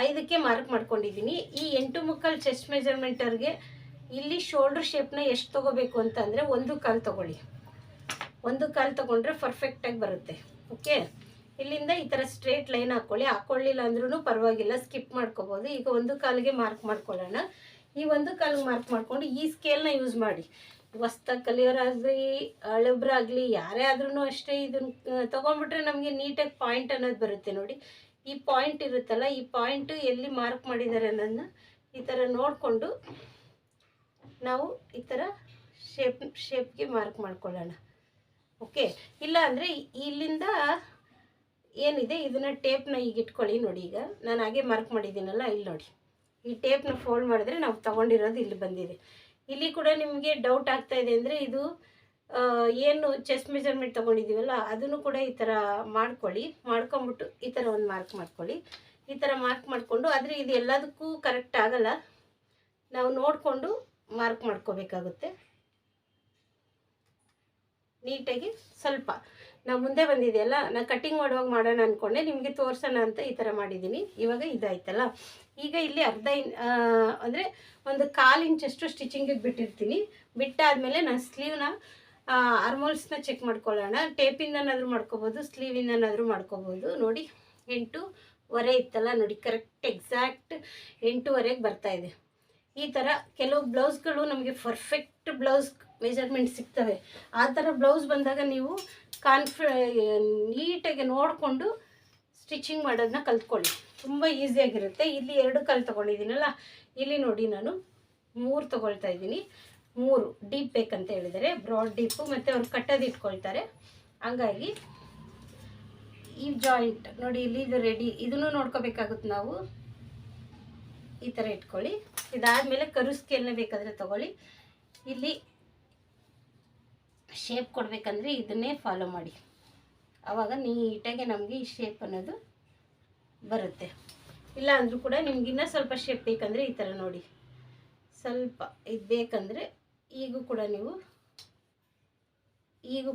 5ಕ್ಕೆ ಮಾರ್ಕ್ ಮಾಡ್ಕೊಂಡಿದ್ದೀನಿ. ಈ 8.25 ಚೆಸ್ಟ್ ಮೆಜರ್ಮೆಂಟರ್ಗೆ ಇಲ್ಲಿ ಶೋಲ್ಡರ್ ಶೇಪ್ನ ಎಷ್ಟು ತೊಗೋಬೇಕು ಅಂತಂದರೆ 1 ಕಾಲು ತೊಗೊಳ್ಳಿ. 1 ಕಾಲು ತೊಗೊಂಡ್ರೆ ಪರ್ಫೆಕ್ಟಾಗಿ ಬರುತ್ತೆ. ಓಕೆ, ಇಲ್ಲಿಂದ ಈ ಥರ ಸ್ಟ್ರೇಟ್ ಲೈನ್ ಹಾಕ್ಕೊಳ್ಳಿಲ್ಲ ಅಂದ್ರೂ ಪರವಾಗಿಲ್ಲ, ಸ್ಕಿಪ್ ಮಾಡ್ಕೋಬೋದು. ಈಗ 1 ಕಾಲಿಗೆ ಮಾರ್ಕ್ ಮಾಡ್ಕೊಳ್ಳೋಣ. ಈ 1 ಕಾಲಿಗೆ ಮಾರ್ಕ್ ಮಾಡಿಕೊಂಡು ಈ ಸ್ಕೇಲ್ನ ಯೂಸ್ ಮಾಡಿ. ಹೊಸ್ದಾಗಿ ಕಲಿಯೋರಾಗಲಿ ಹಳಬ್ರಾಗಲಿ ಯಾರೇ ಆದ್ರೂ ಅಷ್ಟೇ, ಇದನ್ನು ತೊಗೊಂಡ್ಬಿಟ್ರೆ ನಮಗೆ ನೀಟಾಗಿ ಪಾಯಿಂಟ್ ಅನ್ನೋದು ಬರುತ್ತೆ. ನೋಡಿ, ಈ ಪಾಯಿಂಟ್ ಇರುತ್ತಲ್ಲ, ಈ ಪಾಯಿಂಟ್ ಎಲ್ಲಿ ಮಾರ್ಕ್ ಮಾಡಿದ್ದಾರೆ ಅನ್ನೋದನ್ನ ಈ ಥರ ನೋಡಿಕೊಂಡು ನಾವು ಈ ಥರ ಶೇಪ್ಗೆ ಮಾರ್ಕ್ ಮಾಡ್ಕೊಳ್ಳೋಣ. ಓಕೆ, ಇಲ್ಲ ಅಂದರೆ ಇಲ್ಲಿಂದ ಏನಿದೆ ಇದನ್ನು ಟೇಪ್ನ ಈಗ ಇಟ್ಕೊಳ್ಳಿ. ನೋಡಿ, ಈಗ ನಾನು ಹಾಗೆ ಮಾರ್ಕ್ ಮಾಡಿದ್ದೀನಲ್ಲ, ಇಲ್ಲಿ ನೋಡಿ, ಈ ಟೇಪ್ನ ಫೋಲ್ಡ್ ಮಾಡಿದ್ರೆ ನಾವು ತೊಗೊಂಡಿರೋದು ಇಲ್ಲಿ ಬಂದಿದೆ. ಇಲ್ಲಿ ಕೂಡ ನಿಮಗೆ ಡೌಟ್ ಆಗ್ತಾ ಇದೆ ಅಂದರೆ ಇದು ಏನು ಚೆಸ್ಟ್ ಮೆಜರ್ಮೆಂಟ್ ತೊಗೊಂಡಿದ್ದೀವಲ್ಲ ಅದನ್ನು ಕೂಡ ಈ ಥರ ಮಾಡ್ಕೊಂಬಿಟ್ಟು ಈ ಥರ ಒಂದು ಮಾರ್ಕ್ ಮಾಡ್ಕೊಳ್ಳಿ. ಈ ಥರ ಮಾರ್ಕ್ ಮಾಡಿಕೊಂಡು, ಆದರೆ ಇದು ಎಲ್ಲದಕ್ಕೂ ಕರೆಕ್ಟ್ ಆಗಲ್ಲ, ನಾವು ನೋಡಿಕೊಂಡು ಮಾರ್ಕ್ ಮಾಡ್ಕೋಬೇಕಾಗುತ್ತೆ ನೀಟಾಗಿ. ಸ್ವಲ್ಪ ನಾವು ಮುಂದೆ ಬಂದಿದೆಯಲ್ಲ, ನಾನು ಕಟ್ಟಿಂಗ್ ಮಾಡುವಾಗ ಮಾಡೋಣ ಅಂದ್ಕೊಂಡೆ, ನಿಮಗೆ ತೋರಿಸೋಣ ಅಂತ ಈ ಥರ ಮಾಡಿದ್ದೀನಿ. ಇವಾಗ ಇದಾಯ್ತಲ್ಲ, ಈಗ ಇಲ್ಲಿ ಅಂದರೆ 1/4 ಇಂಚಷ್ಟು ಸ್ಟಿಚಿಂಗಿಗೆ ಬಿಟ್ಟಿರ್ತೀನಿ. ಬಿಟ್ಟಾದಮೇಲೆ ನಾನು ಸ್ಲೀವ್ನ ಆರ್ಮೋಲ್ಸ್ನ ಚೆಕ್ ಮಾಡ್ಕೊಳ್ಳೋಣ. ಟೇಪಿಂದನಾದರೂ ಮಾಡ್ಕೋಬೋದು, ಸ್ಲೀವಿಂದನಾದರೂ ಮಾಡ್ಕೋಬೋದು. ನೋಡಿ, 8.25 ಇತ್ತಲ್ಲ, ನೋಡಿ ಕರೆಕ್ಟ್ ಎಕ್ಸಾಕ್ಟ್ 8.25ಗೆ ಬರ್ತಾಯಿದೆ. ಈ ಥರ ಕೆಲವು ಬ್ಲೌಸ್ಗಳು ನಮಗೆ ಪರ್ಫೆಕ್ಟ್ ಬ್ಲೌಸ್ ಮೆಜರ್ಮೆಂಟ್ ಸಿಗ್ತವೆ. ಆ ಥರ ಬ್ಲೌಸ್ ಬಂದಾಗ ನೀವು ನೀಟಾಗಿ ನೋಡಿಕೊಂಡು ಸ್ಟಿಚಿಂಗ್ ಮಾಡೋದನ್ನ ಕಲ್ತ್ಕೊಳ್ಳಿ, ತುಂಬ ಈಸಿಯಾಗಿರುತ್ತೆ. ಇಲ್ಲಿ 2 ಕಾಲು ತೊಗೊಂಡಿದ್ದೀನಲ್ಲ, ಇಲ್ಲಿ ನೋಡಿ ನಾನು 3 ತೊಗೊಳ್ತಾ ಇದ್ದೀನಿ. 3 ಡೀಪ್ ಬೇಕಂತ ಹೇಳಿದರೆ, ಬ್ರಾಡ್ ಡೀಪು, ಮತ್ತು ಅವ್ರು ಕಟ್ಟೋದು ಇಟ್ಕೊಳ್ತಾರೆ. ಹಂಗಾಗಿ ಈ ಜಾಯಿಂಟ್ ನೋಡಿ, ಇಲ್ಲಿ ಇದು ರೆಡಿ, ಇದನ್ನು ನೋಡ್ಕೋಬೇಕಾಗುತ್ತೆ ನಾವು. ಈ ಥರ ಇಟ್ಕೊಳ್ಳಿ. ಇದಾದಮೇಲೆ ಕರು ಸ್ಕೇಲ್ನ ಬೇಕಾದರೆ ತೊಗೊಳ್ಳಿ. ಇಲ್ಲಿ ಶೇಪ್ ಕೊಡಬೇಕಂದ್ರೆ ಇದನ್ನೇ ಫಾಲೋ ಮಾಡಿ, ಆವಾಗ ನೀಟಾಗಿ ನಮಗೆ ಈ ಶೇಪ್ ಅನ್ನೋದು ಬರುತ್ತೆ. ಇಲ್ಲ ಅಂದರೂ ಕೂಡ ನಿಮಗಿನ್ನ ಸ್ವಲ್ಪ ಶೇಪ್ ಬೇಕಂದರೆ ಈ ಥರ ನೋಡಿ, ಸ್ವಲ್ಪ ಇದು ಬೇಕಂದರೆ ಈಗೂ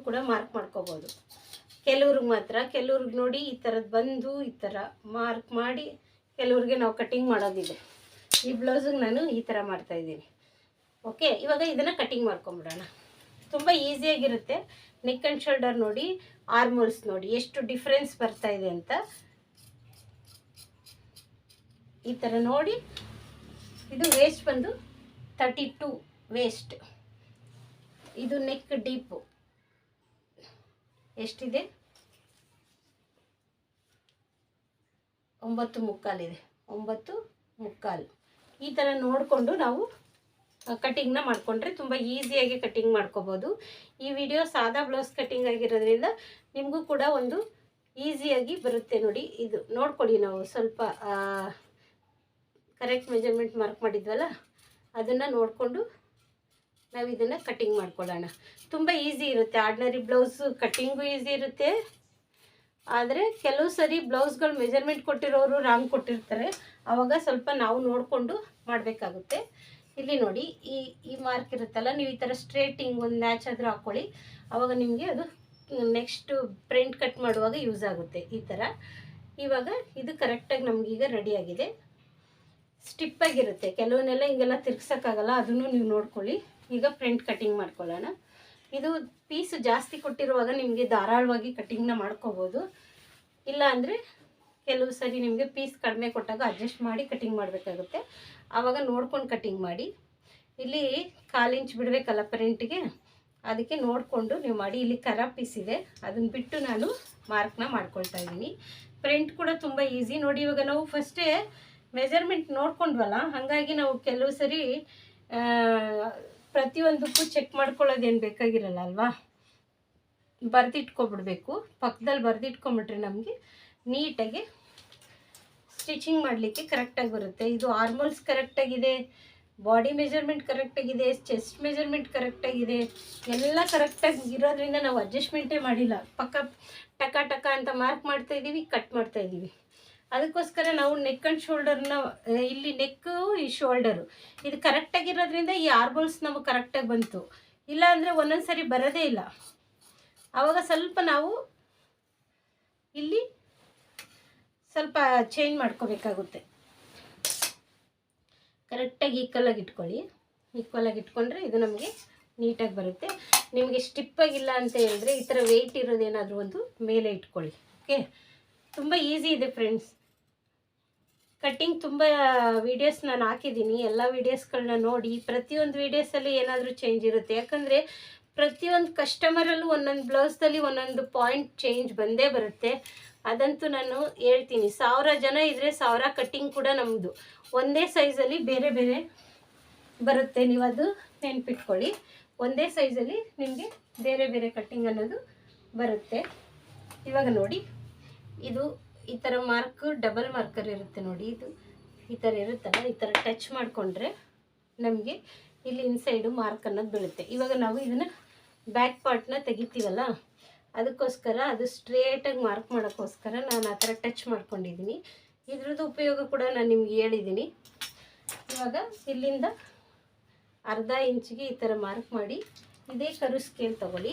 ಕೂಡ ಮಾರ್ಕ್ ಮಾಡ್ಕೋಬೋದು. ಕೆಲವ್ರಿಗೆ ನೋಡಿ ಈ ಥರದ್ದು ಬಂದು ಈ ಥರ ಮಾರ್ಕ್ ಮಾಡಿ, ಕೆಲವ್ರಿಗೆ ನಾವು ಕಟ್ಟಿಂಗ್ ಮಾಡೋದಿದೆ. ಈ ಬ್ಲೌಸಿಗೆ ನಾನು ಈ ಥರ ಮಾಡ್ತಾಯಿದ್ದೀನಿ. ಓಕೆ, ಇವಾಗ ಇದನ್ನು ಕಟ್ಟಿಂಗ್ ಮಾಡ್ಕೊಂಬಿಡೋಣ. ತುಂಬ ಈಸಿಯಾಗಿರುತ್ತೆ. ನೆಕ್ ಆ್ಯಂಡ್ ಶೋಲ್ಡರ್ ನೋಡಿ, ಆರ್ಮೋಲ್ಸ್ ನೋಡಿ ಎಷ್ಟು ಡಿಫ್ರೆನ್ಸ್ ಬರ್ತಾ ಇದೆ ಅಂತ. ಈ ಥರ ನೋಡಿ, ಇದು ವೇಸ್ಟ್ ಬಂದು 32 ವೇಸ್ಟ್. ಇದು ನೆಕ್ ಡೀಪು ಎಷ್ಟಿದೆ, 9.25 ಇದೆ. 9.25 ಈ ಥರ ನೋಡಿಕೊಂಡು ನಾವು ಕಟ್ಟಿಂಗ್ನ ಮಾಡಿಕೊಂಡ್ರೆ ತುಂಬ ಈಸಿಯಾಗಿ ಕಟ್ಟಿಂಗ್ ಮಾಡ್ಕೋಬೋದು. ಈ ವಿಡಿಯೋ ಸಾದಾ ಬ್ಲೌಸ್ ಕಟ್ಟಿಂಗ್ ಆಗಿರೋದ್ರಿಂದ ನಿಮಗೂ ಕೂಡ ಒಂದು ಈಸಿಯಾಗಿ ಬರುತ್ತೆ. ನೋಡಿ, ಇದು ನೋಡ್ಕೊಳ್ಳಿ, ನಾವು ಸ್ವಲ್ಪ ಕರೆಕ್ಟ್ ಮೆಜರ್ಮೆಂಟ್ ಮಾರ್ಕ್ ಮಾಡಿದ್ವಲ್ಲ, ಅದನ್ನು ನೋಡಿಕೊಂಡು ನಾವು ಇದನ್ನು ಕಟ್ಟಿಂಗ್ ಮಾಡ್ಕೊಳ್ಳೋಣ. ತುಂಬ ಈಸಿ ಇರುತ್ತೆ. ಆರ್ಡಿನರಿ ಬ್ಲೌಸು ಕಟ್ಟಿಂಗು ಈಸಿ ಇರುತ್ತೆ, ಆದರೆ ಕೆಲವು ಸರಿ ಬ್ಲೌಸ್ಗಳು ಮೆಜರ್ಮೆಂಟ್ ಕೊಟ್ಟಿರೋರು ರಾಂಗ್ ಕೊಟ್ಟಿರ್ತಾರೆ. ಆವಾಗ ಸ್ವಲ್ಪ ನಾವು ನೋಡಿಕೊಂಡು ಮಾಡಬೇಕಾಗುತ್ತೆ. ಇಲ್ಲಿ ನೋಡಿ, ಈ ಮಾರ್ಕ್ ಇರುತ್ತಲ್ಲ, ನೀವು ಈ ಥರ ಸ್ಟ್ರೇಟಿಂಗ್ ಒಂದು ಮ್ಯಾಚ್ ಆದರೂ ಹಾಕ್ಕೊಳ್ಳಿ, ಆವಾಗ ನಿಮಗೆ ಅದು ನೆಕ್ಸ್ಟು ಪ್ರಿಂಟ್ ಕಟ್ ಮಾಡುವಾಗ ಯೂಸ್ ಆಗುತ್ತೆ. ಈ ಥರ ಇವಾಗ ಇದು ಕರೆಕ್ಟಾಗಿ ನಮಗೀಗ ರೆಡಿಯಾಗಿದೆ. ಸ್ಟಿಪ್ಪಾಗಿರುತ್ತೆ, ಕೆಲವನ್ನೆಲ್ಲ ಹಿಂಗೆಲ್ಲ ತಿರ್ಗ್ಸೋಕ್ಕಾಗಲ್ಲ, ಅದನ್ನು ನೀವು ನೋಡ್ಕೊಳ್ಳಿ. ಈಗ ಪ್ರಿಂಟ್ ಕಟ್ಟಿಂಗ್ ಮಾಡ್ಕೊಳ್ಳೋಣ. ಇದು ಪೀಸು ಜಾಸ್ತಿ ಕೊಟ್ಟಿರುವಾಗ ನಿಮಗೆ ಧಾರಾಳವಾಗಿ ಕಟ್ಟಿಂಗ್ನ ಮಾಡ್ಕೋಬೋದು. ಇಲ್ಲ ಅಂದರೆ ಕೆಲವು ಸರಿ ನಿಮಗೆ ಪೀಸ್ ಕಡಿಮೆ ಕೊಟ್ಟಾಗ ಅಡ್ಜಸ್ಟ್ ಮಾಡಿ ಕಟ್ಟಿಂಗ್ ಮಾಡಬೇಕಾಗುತ್ತೆ, ಆವಾಗ ನೋಡ್ಕೊಂಡು ಕಟ್ಟಿಂಗ್ ಮಾಡಿ. ಇಲ್ಲಿ 1/4 ಇಂಚ್ ಬಿಡಬೇಕಲ್ಲ ಪ್ರಿಂಟಿಗೆ, ಅದಕ್ಕೆ ನೋಡಿಕೊಂಡು ನೀವು ಮಾಡಿ. ಇಲ್ಲಿ ಕರ ಪೀಸ್ ಇದೆ, ಅದನ್ನು ಬಿಟ್ಟು ನಾನು ಮಾರ್ಕ್ನ ಮಾಡ್ಕೊಳ್ತಾ ಇದ್ದೀನಿ. ಪ್ರಿಂಟ್ ಕೂಡ ತುಂಬ ಈಸಿ ನೋಡಿ. ಇವಾಗ ನಾವು ಫಸ್ಟೇ ಮೆಜರ್ಮೆಂಟ್ ನೋಡ್ಕೊಂಡ್ವಲ್ಲ, ಹಾಗಾಗಿ ನಾವು ಕೆಲವು ಸರಿ ಪ್ರತಿಯೊಂದಕ್ಕೂ ಚೆಕ್ ಮಾಡ್ಕೊಳ್ಳೋದೇನು ಬೇಕಾಗಿರಲ್ಲ ಅಲ್ವಾ, ಬರೆದಿಟ್ಕೊಬಿಡ್ಬೇಕು. ಪಕ್ಕದಲ್ಲಿ ಬರೆದಿಟ್ಕೊಂಬಿಟ್ರೆ ನಮಗೆ ನೀಟಾಗಿ ಸ್ಟಿಚಿಂಗ್ ಮಾಡಲಿಕ್ಕೆ ಕರೆಕ್ಟಾಗಿ ಬರುತ್ತೆ. ಇದು ಆರ್ಮೋಲ್ಸ್ ಕರೆಕ್ಟಾಗಿದೆ, ಬಾಡಿ ಮೆಜರ್ಮೆಂಟ್ ಕರೆಕ್ಟಾಗಿದೆ, ಚೆಸ್ಟ್ ಮೆಜರ್ಮೆಂಟ್ ಕರೆಕ್ಟಾಗಿದೆ, ಎಲ್ಲ ಕರೆಕ್ಟಾಗಿ ಇರೋದ್ರಿಂದ ನಾವು ಅಡ್ಜಸ್ಟ್ಮೆಂಟೇ ಮಾಡಿಲ್ಲ. ಪಕ್ಕ ಟಕ ಟಕ ಅಂತ ಮಾರ್ಕ್ ಮಾಡ್ತಾಯಿದ್ದೀವಿ, ಕಟ್ ಮಾಡ್ತಾಯಿದ್ದೀವಿ. ಅದಕ್ಕೋಸ್ಕರ ನಾವು ನೆಕ್ ಆ್ಯಂಡ್ ಶೋಲ್ಡರ್ನ ಇಲ್ಲಿ ನೆಕ್ಕು ಈ ಶೋಲ್ಡರು ಇದು ಕರೆಕ್ಟಾಗಿರೋದ್ರಿಂದ ಈ ಆರ್ಬೋಲ್ಸ್ ನಮಗೆ ಕರೆಕ್ಟಾಗಿ ಬಂತು. ಇಲ್ಲ ಅಂದರೆ ಒಂದೊಂದು ಸರಿ ಬರೋದೇ ಇಲ್ಲ. ಆವಾಗ ಸ್ವಲ್ಪ ನಾವು ಇಲ್ಲಿ ಸ್ವಲ್ಪ ಚೇಂಜ್ ಮಾಡ್ಕೋಬೇಕಾಗುತ್ತೆ. ಕರೆಕ್ಟಾಗಿ ಈಕ್ವಲಾಗಿ ಇಟ್ಕೊಳ್ಳಿ. ಈಕ್ವಲಾಗಿ ಇಟ್ಕೊಂಡ್ರೆ ಇದು ನಮಗೆ ನೀಟಾಗಿ ಬರುತ್ತೆ. ನಿಮಗೆ ಸ್ಟಿಪ್ಪಾಗಿಲ್ಲ ಅಂತ ಹೇಳಿದ್ರೆ ಈ ಥರ ವೆಯ್ಟ್ ಇರೋದೇನಾದರೂ ಒಂದು ಮೇಲೆ ಇಟ್ಕೊಳ್ಳಿ. ಓಕೆ, ತುಂಬ ಈಸಿ ಇದೆ ಫ್ರೆಂಡ್ಸ್. ಕಟ್ಟಿಂಗ್ ತುಂಬ ವೀಡಿಯೋಸ್ ನಾನು ಹಾಕಿದ್ದೀನಿ. ಎಲ್ಲ ವೀಡಿಯೋಸ್ಗಳನ್ನ ನೋಡಿ. ಪ್ರತಿಯೊಂದು ವೀಡಿಯೋಸಲ್ಲಿ ಏನಾದರೂ ಚೇಂಜ್ ಇರುತ್ತೆ. ಯಾಕಂದರೆ ಪ್ರತಿಯೊಂದು ಕಸ್ಟಮರಲ್ಲೂ ಒಂದೊಂದು ಬ್ಲೌಸ್ದಲ್ಲಿ ಒಂದೊಂದು ಪಾಯಿಂಟ್ ಚೇಂಜ್ ಬಂದೇ ಬರುತ್ತೆ. ಅದಂತೂ ನಾನು ಹೇಳ್ತೀನಿ. 1000 ಜನ ಇದ್ದರೆ 1000 ಕಟ್ಟಿಂಗ್ ಕೂಡ ನಮ್ಮದು ಒಂದೇ ಸೈಜಲ್ಲಿ ಬೇರೆ ಬೇರೆ ಬರುತ್ತೆ. ನೀವು ಅದು ನೆನ್ಪಿಟ್ಕೊಳ್ಳಿ. ಒಂದೇ ಸೈಜಲ್ಲಿ ನಿಮಗೆ ಬೇರೆ ಬೇರೆ ಕಟ್ಟಿಂಗ್ ಅನ್ನೋದು ಬರುತ್ತೆ. ಇವಾಗ ನೋಡಿ, ಇದು ಈ ಥರ ಮಾರ್ಕ್ ಡಬಲ್ ಮಾರ್ಕರ್ ಇರುತ್ತೆ ನೋಡಿ. ಇದು ಈ ಥರ ಇರುತ್ತಲ್ಲ, ಈ ಥರ ಟಚ್ ಮಾಡಿಕೊಂಡ್ರೆ ನಮಗೆ ಇಲ್ಲಿ ಇನ್ಸೈಡು ಮಾರ್ಕ್ ಅನ್ನೋದು ಬೀಳುತ್ತೆ. ಇವಾಗ ನಾವು ಇದನ್ನು ಬ್ಯಾಕ್ ಪಾರ್ಟ್ನ ತೆಗಿತೀವಲ್ಲ, ಅದಕ್ಕೋಸ್ಕರ ಅದು ಸ್ಟ್ರೇಟಾಗಿ ಮಾರ್ಕ್ ಮಾಡೋಕ್ಕೋಸ್ಕರ ನಾನು ಆ ಥರ ಟಚ್ ಮಾಡ್ಕೊಂಡಿದ್ದೀನಿ. ಇದ್ರದ್ದು ಉಪಯೋಗ ಕೂಡ ನಾನು ನಿಮ್ಗೆ ಹೇಳಿದ್ದೀನಿ. ಇವಾಗ ಇಲ್ಲಿಂದ ಅರ್ಧ ಇಂಚಿಗೆ ಈ ಥರ ಮಾರ್ಕ್ ಮಾಡಿ ಇದೇ ಕರು ಸ್ಕೇಲ್ ತೊಗೊಳ್ಳಿ.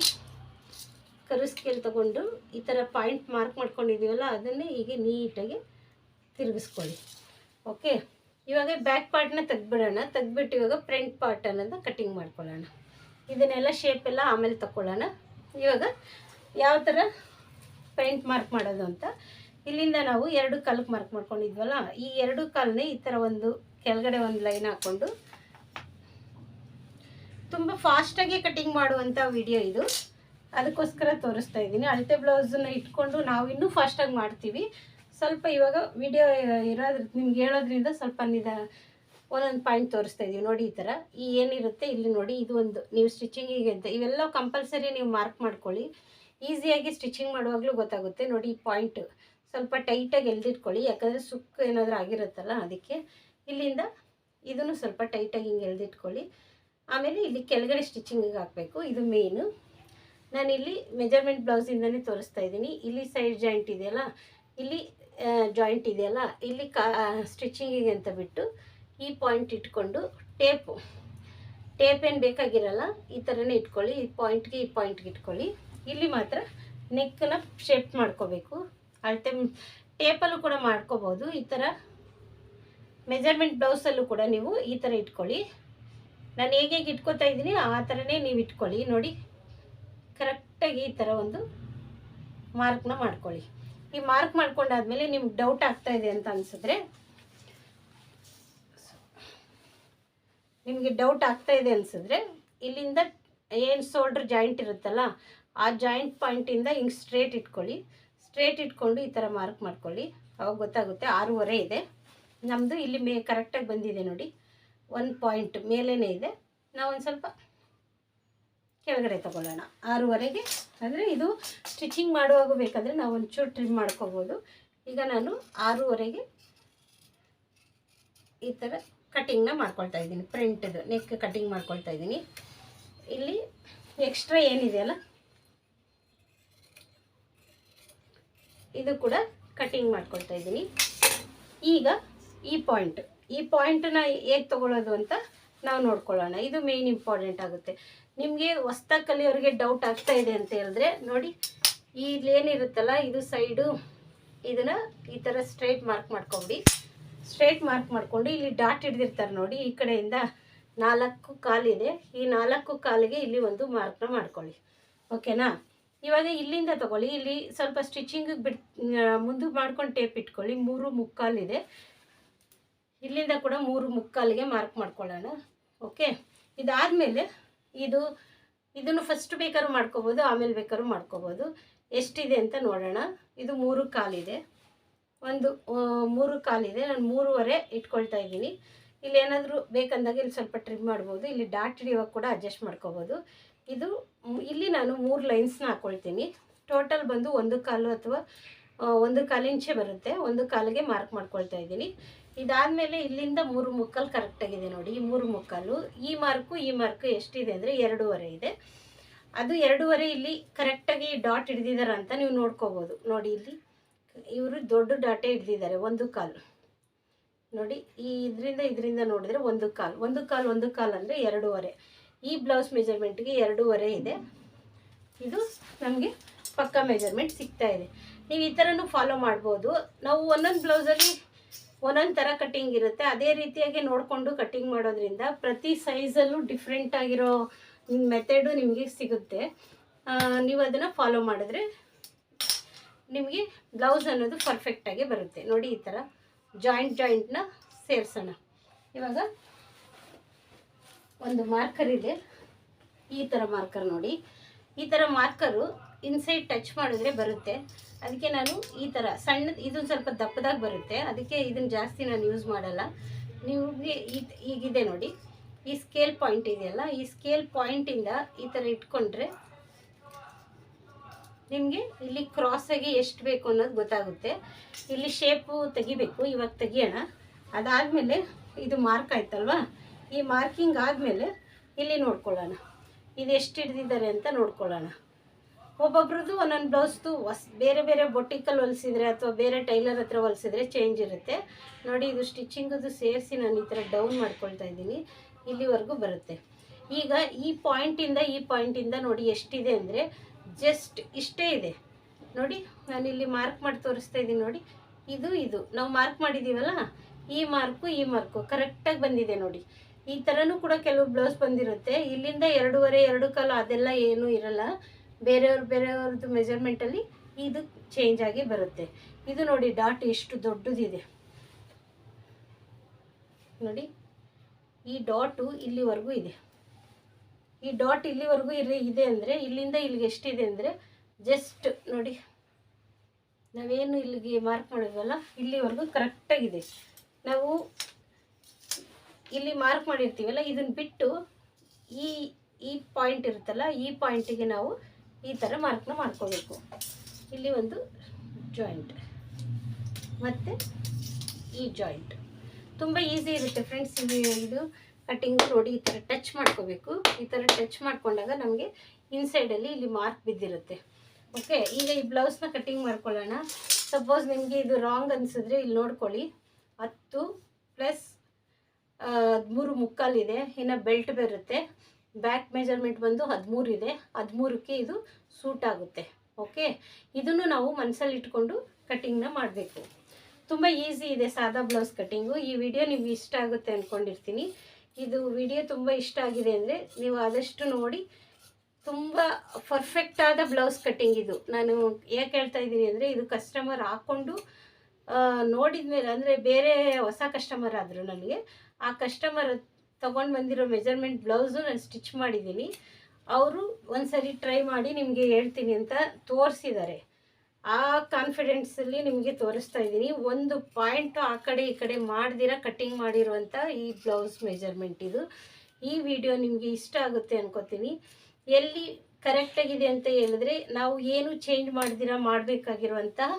ಕರು ಸ್ಕೇಲ್ ತೊಗೊಂಡು ಈ ಥರ ಪಾಯಿಂಟ್ ಮಾರ್ಕ್ ಮಾಡ್ಕೊಂಡಿದ್ದೀವಲ್ಲ, ಅದನ್ನೇ ಹೀಗೆ ನೀಟಾಗಿ ತಿರುಗಿಸ್ಕೊಳ್ಳಿ. ಓಕೆ, ಇವಾಗ ಬ್ಯಾಕ್ ಪಾರ್ಟ್ನ ತೆಗ್ದುಬಿಡೋಣ. ತೆಗ್ದುಬಿಟ್ಟು ಇವಾಗ ಫ್ರಂಟ್ ಪಾರ್ಟ್ ಅನ್ನೋದು ಕಟ್ಟಿಂಗ್ ಮಾಡ್ಕೊಳ್ಳೋಣ. ಇದನ್ನೆಲ್ಲ ಶೇಪೆಲ್ಲ ಆಮೇಲೆ ತಗೊಳ್ಳೋಣ. ಇವಾಗ ಯಾವ ಥರ ಫ್ರಂಟ್ ಮಾರ್ಕ್ ಮಾಡೋದು ಅಂತ, ಇಲ್ಲಿಂದ ನಾವು 2 ಕಾಲಕ್ಕೆ ಮಾರ್ಕ್ ಮಾಡ್ಕೊಂಡಿದ್ವಲ್ಲ, ಈ 2 ಕಾಲನ್ನೇ ಈ ಥರ ಒಂದು ಕೆಳಗಡೆ ಒಂದು ಲೈನ್ ಹಾಕ್ಕೊಂಡು, ತುಂಬ ಫಾಸ್ಟಾಗಿ ಕಟ್ಟಿಂಗ್ ಮಾಡುವಂಥ ವಿಡಿಯೋ ಇದು, ಅದಕ್ಕೋಸ್ಕರ ತೋರಿಸ್ತಾ ಇದ್ದೀನಿ. ಅಳತೆ ಬ್ಲೌಸನ್ನು ಇಟ್ಕೊಂಡು ನಾವು ಇನ್ನೂ ಫಾಸ್ಟಾಗಿ ಮಾಡ್ತೀವಿ. ಸ್ವಲ್ಪ ಇವಾಗ ವಿಡಿಯೋ ಇರೋದ್ರ ನಿಮ್ಗೆ ಹೇಳೋದ್ರಿಂದ ಸ್ವಲ್ಪ ಒಂದೊಂದು ಪಾಯಿಂಟ್ ತೋರಿಸ್ತಾ ಇದ್ದೀವಿ ನೋಡಿ. ಈ ಥರ ಈ ಏನಿರುತ್ತೆ ಇಲ್ಲಿ ನೋಡಿ, ಇದು ಒಂದು ನೀವು ಸ್ಟಿಚಿಂಗಿಗೆ ಅಂತ ಇವೆಲ್ಲ ಕಂಪಲ್ಸರಿ ನೀವು ಮಾರ್ಕ್ ಮಾಡ್ಕೊಳ್ಳಿ. ಈಸಿಯಾಗಿ ಸ್ಟಿಚಿಂಗ್ ಮಾಡುವಾಗಲೂ ಗೊತ್ತಾಗುತ್ತೆ ನೋಡಿ. ಈ ಪಾಯಿಂಟ್ ಸ್ವಲ್ಪ ಟೈಟಾಗಿ ಎಳೆದಿಟ್ಕೊಳ್ಳಿ, ಯಾಕಂದರೆ ಸುಕ್ಕು ಏನಾದರೂ ಆಗಿರುತ್ತಲ್ಲ ಅದಕ್ಕೆ. ಇಲ್ಲಿಂದ ಇದನ್ನು ಸ್ವಲ್ಪ ಟೈಟಾಗಿ ಹಿಂಗೆ ಎಳೆದಿಟ್ಕೊಳ್ಳಿ. ಆಮೇಲೆ ಇಲ್ಲಿ ಕೆಳಗಡೆ ಸ್ಟಿಚಿಂಗಿಗೆ ಹಾಕಬೇಕು. ಇದು ಮೇಯ್ನು. ನಾನಿಲ್ಲಿ ಮೆಜರ್ಮೆಂಟ್ ಬ್ಲೌಸಿಂದನೇ ತೋರಿಸ್ತಾ ಇದ್ದೀನಿ. ಇಲ್ಲಿ ಸೈಡ್ ಜಾಯಿಂಟ್ ಇದೆಯಲ್ಲ, ಇಲ್ಲಿ ಜಾಯಿಂಟ್ ಇದೆಯಲ್ಲ, ಇಲ್ಲಿ ಸ್ಟಿಚಿಂಗಿಗೆ ಅಂತ ಬಿಟ್ಟು ಈ ಪಾಯಿಂಟ್ ಇಟ್ಕೊಂಡು ಟೇಪ್ ಏನು ಬೇಕಾಗಿರಲ್ಲ, ಈ ಥರನೇ ಇಟ್ಕೊಳ್ಳಿ. ಈ ಪಾಯಿಂಟ್ಗೆ ಈ ಪಾಯಿಂಟ್ಗೆ ಇಟ್ಕೊಳ್ಳಿ. ಇಲ್ಲಿ ಮಾತ್ರ ನೆಕ್ಕನ್ನ ಶೇಪ್ ಮಾಡ್ಕೋಬೇಕು. ಅಳತೆ ಟೇಪಲ್ಲೂ ಕೂಡ ಮಾಡ್ಕೋಬೋದು. ಈ ಥರ ಮೆಜರ್ಮೆಂಟ್ ಬ್ಲೌಸಲ್ಲೂ ಕೂಡ ನೀವು ಈ ಥರ ಇಟ್ಕೊಳ್ಳಿ. ನಾನು ಹೇಗೆ ಇಟ್ಕೋತಾ ಇದ್ದೀನಿ ಆ ಥರನೇ ನೀವು ಇಟ್ಕೊಳ್ಳಿ ನೋಡಿ. ಕರೆಕ್ಟಾಗಿ ಈ ಥರ ಒಂದು ಮಾರ್ಕ್ನ ಮಾಡ್ಕೊಳ್ಳಿ. ಈ ಮಾರ್ಕ್ ಮಾಡ್ಕೊಂಡಾದ್ಮೇಲೆ ನಿಮ್ಗೆ ಡೌಟ್ ಆಗ್ತಾ ಇದೆ ಅಂತ ಅನಿಸಿದ್ರೆ, ಇಲ್ಲಿಂದ ಏನು ಶೋಲ್ಡ್ರ್ ಜಾಯಿಂಟ್ ಇರುತ್ತಲ್ಲ, ಆ ಜಾಯಿಂಟ್ ಪಾಯಿಂಟಿಂದ ಹಿಂಗೆ ಸ್ಟ್ರೇಟ್ ಇಟ್ಕೊಳ್ಳಿ. ಸ್ಟ್ರೇಟ್ ಇಟ್ಕೊಂಡು ಈ ಥರ ಮಾರ್ಕ್ ಮಾಡ್ಕೊಳ್ಳಿ. ಅವಾಗ ಗೊತ್ತಾಗುತ್ತೆ 6.5 ಇದೆ ನಮ್ಮದು. ಇಲ್ಲಿ ಕರೆಕ್ಟಾಗಿ ಬಂದಿದೆ ನೋಡಿ. 1 ಪಾಯಿಂಟ್ ಮೇಲೇ ಇದೆ. ನಾವು ಒಂದು ಸ್ವಲ್ಪ ಕೆಳಗಡೆ ತಗೊಳ್ಳೋಣ 6.5ಗೆ. ಅಂದರೆ ಇದು ಸ್ಟಿಚಿಂಗ್ ಮಾಡುವಾಗ ಬೇಕಾದರೆ ನಾವು ಒಂಚೂರು ಟ್ರಿಮ್ ಮಾಡ್ಕೋಬೋದು. ಈಗ ನಾನು 6.5ಗೆ ಈ ಥರ ಕಟ್ಟಿಂಗ್ನ ಮಾಡ್ಕೊಳ್ತಾ ಇದ್ದೀನಿ. ಫ್ರಂಟದು ನೆಕ್ ಕಟ್ಟಿಂಗ್ ಮಾಡ್ಕೊಳ್ತಾ ಇದ್ದೀನಿ. ಇಲ್ಲಿ ಎಕ್ಸ್ಟ್ರಾ ಏನಿದೆಯಲ್ಲ ಇದು ಕೂಡ ಕಟ್ಟಿಂಗ್ ಮಾಡ್ಕೊಳ್ತಾ ಇದ್ದೀನಿ. ಈಗ ಈ ಪಾಯಿಂಟನ್ನ ಹೇಗೆ ತೊಗೊಳ್ಳೋದು ಅಂತ ನಾವು ನೋಡ್ಕೊಳ್ಳೋಣ. ಇದು ಮೇಯ್ನ್ ಇಂಪಾರ್ಟೆಂಟ್ ಆಗುತ್ತೆ. ನಿಮಗೆ ಹೊಸ್ದಾಗಿ ಕಲಿಯೋರಿಗೆ ಡೌಟ್ ಆಗ್ತಾ ಇದೆ ಅಂತ ಹೇಳಿದ್ರೆ ನೋಡಿ, ಇಲ್ಲೇನಿರುತ್ತಲ್ಲ ಇದು ಸೈಡು, ಇದನ್ನು ಈ ಥರ ಸ್ಟ್ರೈಟ್ ಮಾರ್ಕ್ ಮಾಡ್ಕೊಬಿಡಿ. ಸ್ಟ್ರೈಟ್ ಮಾರ್ಕ್ ಮಾಡ್ಕೊಂಡು ಇಲ್ಲಿ ಡಾಟ್ ಹಿಡ್ದಿರ್ತಾರೆ ನೋಡಿ, ಈ ಕಡೆಯಿಂದ 4 ಕಾಲಿದೆ. ಈ 4 ಕಾಲಿಗೆ ಇಲ್ಲಿ ಒಂದು ಮಾರ್ಕ್ನ ಮಾಡ್ಕೊಳ್ಳಿ. ಓಕೆನಾ? ಇವಾಗ ಇಲ್ಲಿಂದ ತಗೊಳ್ಳಿ. ಇಲ್ಲಿ ಸ್ವಲ್ಪ ಸ್ಟಿಚಿಂಗಿಗೆ ಮುಂದೆ ಮಾಡ್ಕೊಂಡು ಟೇಪ್ ಇಟ್ಕೊಳ್ಳಿ. 3.25 ಇದೆ. ಇಲ್ಲಿಂದ ಕೂಡ 3.25ಗೆ ಮಾರ್ಕ್ ಮಾಡ್ಕೊಳ್ಳೋಣ. ಓಕೆ, ಇದಾದಮೇಲೆ ಇದನ್ನು ಫಸ್ಟ್ ಬೇಕಾದ್ರೂ ಮಾಡ್ಕೋಬೋದು, ಆಮೇಲೆ ಬೇಕಾದ್ರೂ ಮಾಡ್ಕೋಬೋದು. ಎಷ್ಟಿದೆ ಅಂತ ನೋಡೋಣ. ಇದು 3 ಕಾಲಿದೆ. 3 ಕಾಲಿದೆ. ನಾನು 3.25 ಇಟ್ಕೊಳ್ತಾ ಇದ್ದೀನಿ. ಇಲ್ಲಿ ಏನಾದರೂ ಬೇಕಂದಾಗ ಇಲ್ಲಿ ಸ್ವಲ್ಪ ಟ್ರಿಮ್ ಮಾಡ್ಬೋದು. ಇಲ್ಲಿ ಡಾಟ್ ಹಿಡಿಯುವಾಗ ಕೂಡ ಅಡ್ಜಸ್ಟ್ ಮಾಡ್ಕೋಬೋದು. ಇಲ್ಲಿ ನಾನು 3 ಲೈನ್ಸ್ನ ಹಾಕ್ಕೊಳ್ತೀನಿ. ಟೋಟಲ್ ಬಂದು 1 ಕಾಲು ಅಥವಾ 1 ಕಾಲು ಇಂಚೇ ಬರುತ್ತೆ. 1 ಕಾಲಿಗೆ ಮಾರ್ಕ್ ಮಾಡ್ಕೊಳ್ತಾ ಇದ್ದೀನಿ. ಇದಾದಮೇಲೆ ಇಲ್ಲಿಂದ 3 ಮುಕ್ಕಾಲು ಕರೆಕ್ಟಾಗಿದೆ ನೋಡಿ. ಈ 3 ಮುಕ್ಕಾಲು, ಈ ಮಾರ್ಕು ಎಷ್ಟಿದೆ ಅಂದರೆ 2.5 ಇದೆ. ಅದು 2.5 ಇಲ್ಲಿ ಕರೆಕ್ಟಾಗಿ ಡಾಟ್ ಹಿಡ್ದಿದ್ದಾರೆ ಅಂತ ನೀವು ನೋಡ್ಕೋಬೋದು. ನೋಡಿ ಇಲ್ಲಿ ಇವರು ದೊಡ್ಡ ಡಾಟೇ ಹಿಡ್ದಿದ್ದಾರೆ. 1.25 ನೋಡಿ. ಈ ಇದರಿಂದ ನೋಡಿದ್ರೆ 1.25 ಅಂದರೆ 2.5. ಈ ಬ್ಲೌಸ್ ಮೆಜರ್ಮೆಂಟ್ಗೆ 2.5 ಇದೆ. ಇದು ನಮಗೆ ಪಕ್ಕಾ ಮೆಜರ್ಮೆಂಟ್ ಸಿಗ್ತಾ ಇದೆ. ನೀವು ಈ ಥರನೂ ಫಾಲೋ ಮಾಡ್ಬೋದು. ನಾವು ಒಂದೊಂದು ಬ್ಲೌಸಲ್ಲಿ ಒಂದೊಂದು ಥರ ಕಟ್ಟಿಂಗ್ ಇರುತ್ತೆ. ಅದೇ ರೀತಿಯಾಗಿ ನೋಡಿಕೊಂಡು ಕಟ್ಟಿಂಗ್ ಮಾಡೋದ್ರಿಂದ ಪ್ರತಿ ಸೈಜಲ್ಲೂ ಡಿಫ್ರೆಂಟ್ ಆಗಿರೋ ಮೆಥಡು ನಿಮಗೆ ಸಿಗುತ್ತೆ. ನೀವು ಅದನ್ನು ಫಾಲೋ ಮಾಡಿದ್ರೆ ನಿಮಗೆ ಬ್ಲೌಸ್ ಅನ್ನೋದು ಪರ್ಫೆಕ್ಟಾಗಿ ಬರುತ್ತೆ. ನೋಡಿ ಈ ಥರ ಜಾಯಿಂಟ್ನ ಸೇರಿಸೋಣ. ಇವಾಗ ಒಂದು ಮಾರ್ಕರ್ ಇದೆ, ಈ ಥರ ಮಾರ್ಕರ್ ನೋಡಿ. ಈ ಥರ ಮಾರ್ಕರು ಇನ್ಸೈಡ್ ಟಚ್ ಮಾಡಿದ್ರೆ ಬರುತ್ತೆ. ಅದಕ್ಕೆ ನಾನು ಈ ಥರ ಸಣ್ಣದು, ಇದೊಂದು ಸ್ವಲ್ಪ ದಪ್ಪದಾಗಿ ಬರುತ್ತೆ, ಅದಕ್ಕೆ ಇದನ್ನು ಜಾಸ್ತಿ ನಾನು ಯೂಸ್ ಮಾಡಲ್ಲ. ನಿಮಗೆ ಈಗಿದೆ ನೋಡಿ, ಈ ಸ್ಕೇಲ್ ಪಾಯಿಂಟ್ ಇದೆಯಲ್ಲ, ಈ ಸ್ಕೇಲ್ ಪಾಯಿಂಟಿಂದ ಈ ಥರ ಇಟ್ಕೊಂಡ್ರೆ ನಿಮಗೆ ಇಲ್ಲಿ ಕ್ರಾಸಾಗಿ ಎಷ್ಟು ಬೇಕು ಅನ್ನೋದು ಗೊತ್ತಾಗುತ್ತೆ. ಇಲ್ಲಿ ಶೇಪು ತೆಗಿಬೇಕು, ಇವಾಗ ತೆಗಿಯೋಣ. ಅದಾದಮೇಲೆ ಇದು ಮಾರ್ಕ್ ಆಯ್ತಲ್ವ, ಈ ಮಾರ್ಕಿಂಗ್ ಆದಮೇಲೆ ಇಲ್ಲಿ ನೋಡ್ಕೊಳ್ಳೋಣ ಇದು ಎಷ್ಟು ಹಿಡ್ದಿದ್ದಾರೆ ಅಂತ ನೋಡ್ಕೊಳ್ಳೋಣ. ಒಬ್ಬೊಬ್ರದ್ದು ಒಂದೊಂದು ಬ್ಲೌಸ್ದು ಬೇರೆ ಬೇರೆ ಬೊಟ್ಟಿಕಲ್ಲಿ ಹೊಲಿಸಿದ್ರೆ ಅಥವಾ ಬೇರೆ ಟೈಲರ್ ಹತ್ರ ಹೊಲಿಸಿದ್ರೆ ಚೇಂಜ್ ಇರುತ್ತೆ. ನೋಡಿ ಇದು ಸ್ಟಿಚಿಂಗದು ಸೇರಿಸಿ ನಾನು ಈ ಥರ ಡೌನ್ ಮಾಡ್ಕೊಳ್ತಾ ಇದ್ದೀನಿ, ಇಲ್ಲಿವರೆಗೂ ಬರುತ್ತೆ. ಈಗ ಈ ಪಾಯಿಂಟಿಂದ ನೋಡಿ ಎಷ್ಟಿದೆ ಅಂದರೆ ಜಸ್ಟ್ ಇಷ್ಟೇ ಇದೆ ನೋಡಿ. ನಾನಿಲ್ಲಿ ಮಾರ್ಕ್ ಮಾಡಿ ತೋರಿಸ್ತಾ ಇದ್ದೀನಿ ನೋಡಿ. ಇದು ನಾವು ಮಾರ್ಕ್ ಮಾಡಿದ್ದೀವಲ್ಲ, ಈ ಮಾರ್ಕು ಕರೆಕ್ಟಾಗಿ ಬಂದಿದೆ ನೋಡಿ. ಈ ಥರನೂ ಕೂಡ ಕೆಲವು ಬ್ಲೌಸ್ ಬಂದಿರುತ್ತೆ. ಇಲ್ಲಿಂದ 2.5 2.25 ಅದೆಲ್ಲ ಏನೂ ಇರಲ್ಲ. ಬೇರೆಯವ್ರದ್ದು ಮೆಜರ್ಮೆಂಟಲ್ಲಿ ಇದು ಚೇಂಜ್ ಆಗಿ ಬರುತ್ತೆ. ಇದು ನೋಡಿ ಡಾಟ್ ಎಷ್ಟು ದೊಡ್ಡದಿದೆ ನೋಡಿ. ಈ ಡಾಟು ಇಲ್ಲಿವರೆಗೂ ಇದೆ. ಈ ಡಾಟ್ ಇಲ್ಲಿವರೆಗೂ ಇದೆ ಅಂದರೆ ಇಲ್ಲಿಂದ ಇಲ್ಲಿಗೆ ಎಷ್ಟಿದೆ ಅಂದರೆ ಜಸ್ಟ್ ನೋಡಿ, ನಾವೇನು ಇಲ್ಲಿಗೆ ಮಾರ್ಕ್ ಮಾಡಿದ್ವಲ್ಲ ಇಲ್ಲಿವರೆಗೂ ಕರೆಕ್ಟಾಗಿದೆ. ನಾವು ಇಲ್ಲಿ ಮಾರ್ಕ್ ಮಾಡಿರ್ತೀವಲ್ಲ, ಇದನ್ನು ಬಿಟ್ಟು ಈ ಪಾಯಿಂಟ್ ಇರುತ್ತಲ್ಲ, ಈ ಪಾಯಿಂಟಿಗೆ ನಾವು ಈ ಥರ ಮಾರ್ಕ್ನ ಮಾಡ್ಕೋಬೇಕು. ಇಲ್ಲಿ ಒಂದು ಜಾಯಿಂಟ್ ಮತ್ತು ಈ ಜಾಯಿಂಟ್ ತುಂಬ ಈಸಿ ಇರುತ್ತೆ ಫ್ರೆಂಡ್ಸ್. ಇದು ಕಟ್ಟಿಂಗು ನೋಡಿ ಈ ಥರ ಟಚ್ ಮಾಡ್ಕೋಬೇಕು. ಈ ಥರ ಟಚ್ ಮಾಡ್ಕೊಂಡಾಗ ನಮಗೆ ಇನ್ಸೈಡಲ್ಲಿ ಇಲ್ಲಿ ಮಾರ್ಕ್ ಬಿದ್ದಿರುತ್ತೆ. ಓಕೆ, ಈಗ ಈ ಬ್ಲೌಸ್ನ ಕಟ್ಟಿಂಗ್ ಮಾಡ್ಕೊಳ್ಳೋಣ. ಸಪೋಸ್ ನಿಮಗೆ ಇದು ರಾಂಗ್ ಅನಿಸಿದ್ರೆ ಇಲ್ಲಿ ನೋಡ್ಕೊಳ್ಳಿ, 10 + 13 ಇದೆ. ಇನ್ನು ಬೆಲ್ಟ್ ಬರುತ್ತೆ. ಬ್ಯಾಕ್ ಮೆಜರ್ಮೆಂಟ್ ಬಂದು 13 ಇದೆ. 13ಕ್ಕೆ ಇದು ಸೂಟ್ ಆಗುತ್ತೆ. ಓಕೆ, ಇದನ್ನು ನಾವು ಮನಸ್ಸಲ್ಲಿ ಇಟ್ಕೊಂಡು ಕಟ್ಟಿಂಗ್ನ ಮಾಡಬೇಕು. ತುಂಬ ಈಸಿ ಇದೆ ಸಾದಾ ಬ್ಲೌಸ್ ಕಟ್ಟಿಂಗು. ಈ ವಿಡಿಯೋ ನಿಮ್ಗೆ ಇಷ್ಟ ಆಗುತ್ತೆ ಅಂದ್ಕೊಂಡಿರ್ತೀನಿ. ಇದು ವಿಡಿಯೋ ತುಂಬ ಇಷ್ಟ ಆಗಿದೆ ಅಂದರೆ ನೀವು ಆದಷ್ಟು ನೋಡಿ. ತುಂಬ ಪರ್ಫೆಕ್ಟಾದ ಬ್ಲೌಸ್ ಕಟ್ಟಿಂಗ್ ಇದು. ನಾನು ಯಾಕೆ ಹೇಳ್ತಾ ಇದ್ದೀನಿ ಅಂದರೆ ಇದು ಕಸ್ಟಮರ್ ಹಾಕ್ಕೊಂಡು ನೋಡಿದ ಮೇಲೆ, ಅಂದರೆ ಬೇರೆ ಹೊಸ ಕಸ್ಟಮರ್ ಆದರು ನನಗೆ, ಆ ಕಸ್ಟಮರ್ ತೊಗೊಂಡು ಬಂದಿರೋ ಮೆಜರ್ಮೆಂಟ್ ಬ್ಲೌಸು ನಾನು ಸ್ಟಿಚ್ ಮಾಡಿದ್ದೀನಿ. ಅವರು ಒಂದು ಸರಿ ಟ್ರೈ ಮಾಡಿ ನಿಮಗೆ ಹೇಳ್ತೀನಿ ಅಂತ ತೋರಿಸಿದ್ದಾರೆ. ಆ ಕಾನ್ಫಿಡೆನ್ಸಲ್ಲಿ ನಿಮಗೆ ತೋರಿಸ್ತಾ ಇದ್ದೀನಿ. ಒಂದು ಪಾಯಿಂಟು ಆ ಕಡೆ ಈ ಕಡೆ ಮಾಡ್ದಿರ ಕಟ್ಟಿಂಗ್ ಮಾಡಿರುವಂಥ ಈ ಬ್ಲೌಸ್ ಮೆಜರ್ಮೆಂಟ್ ಇದು. ಈ ವಿಡಿಯೋ ನಿಮಗೆ ಇಷ್ಟ ಆಗುತ್ತೆ ಅನ್ಕೋತೀನಿ. ಎಲ್ಲಿ ಕರೆಕ್ಟಾಗಿದೆ ಅಂತ ಹೇಳಿದ್ರೆ ನಾವು ಏನು ಚೇಂಜ್ ಮಾಡ್ದಿರ ಮಾಡಬೇಕಾಗಿರುವಂತಹ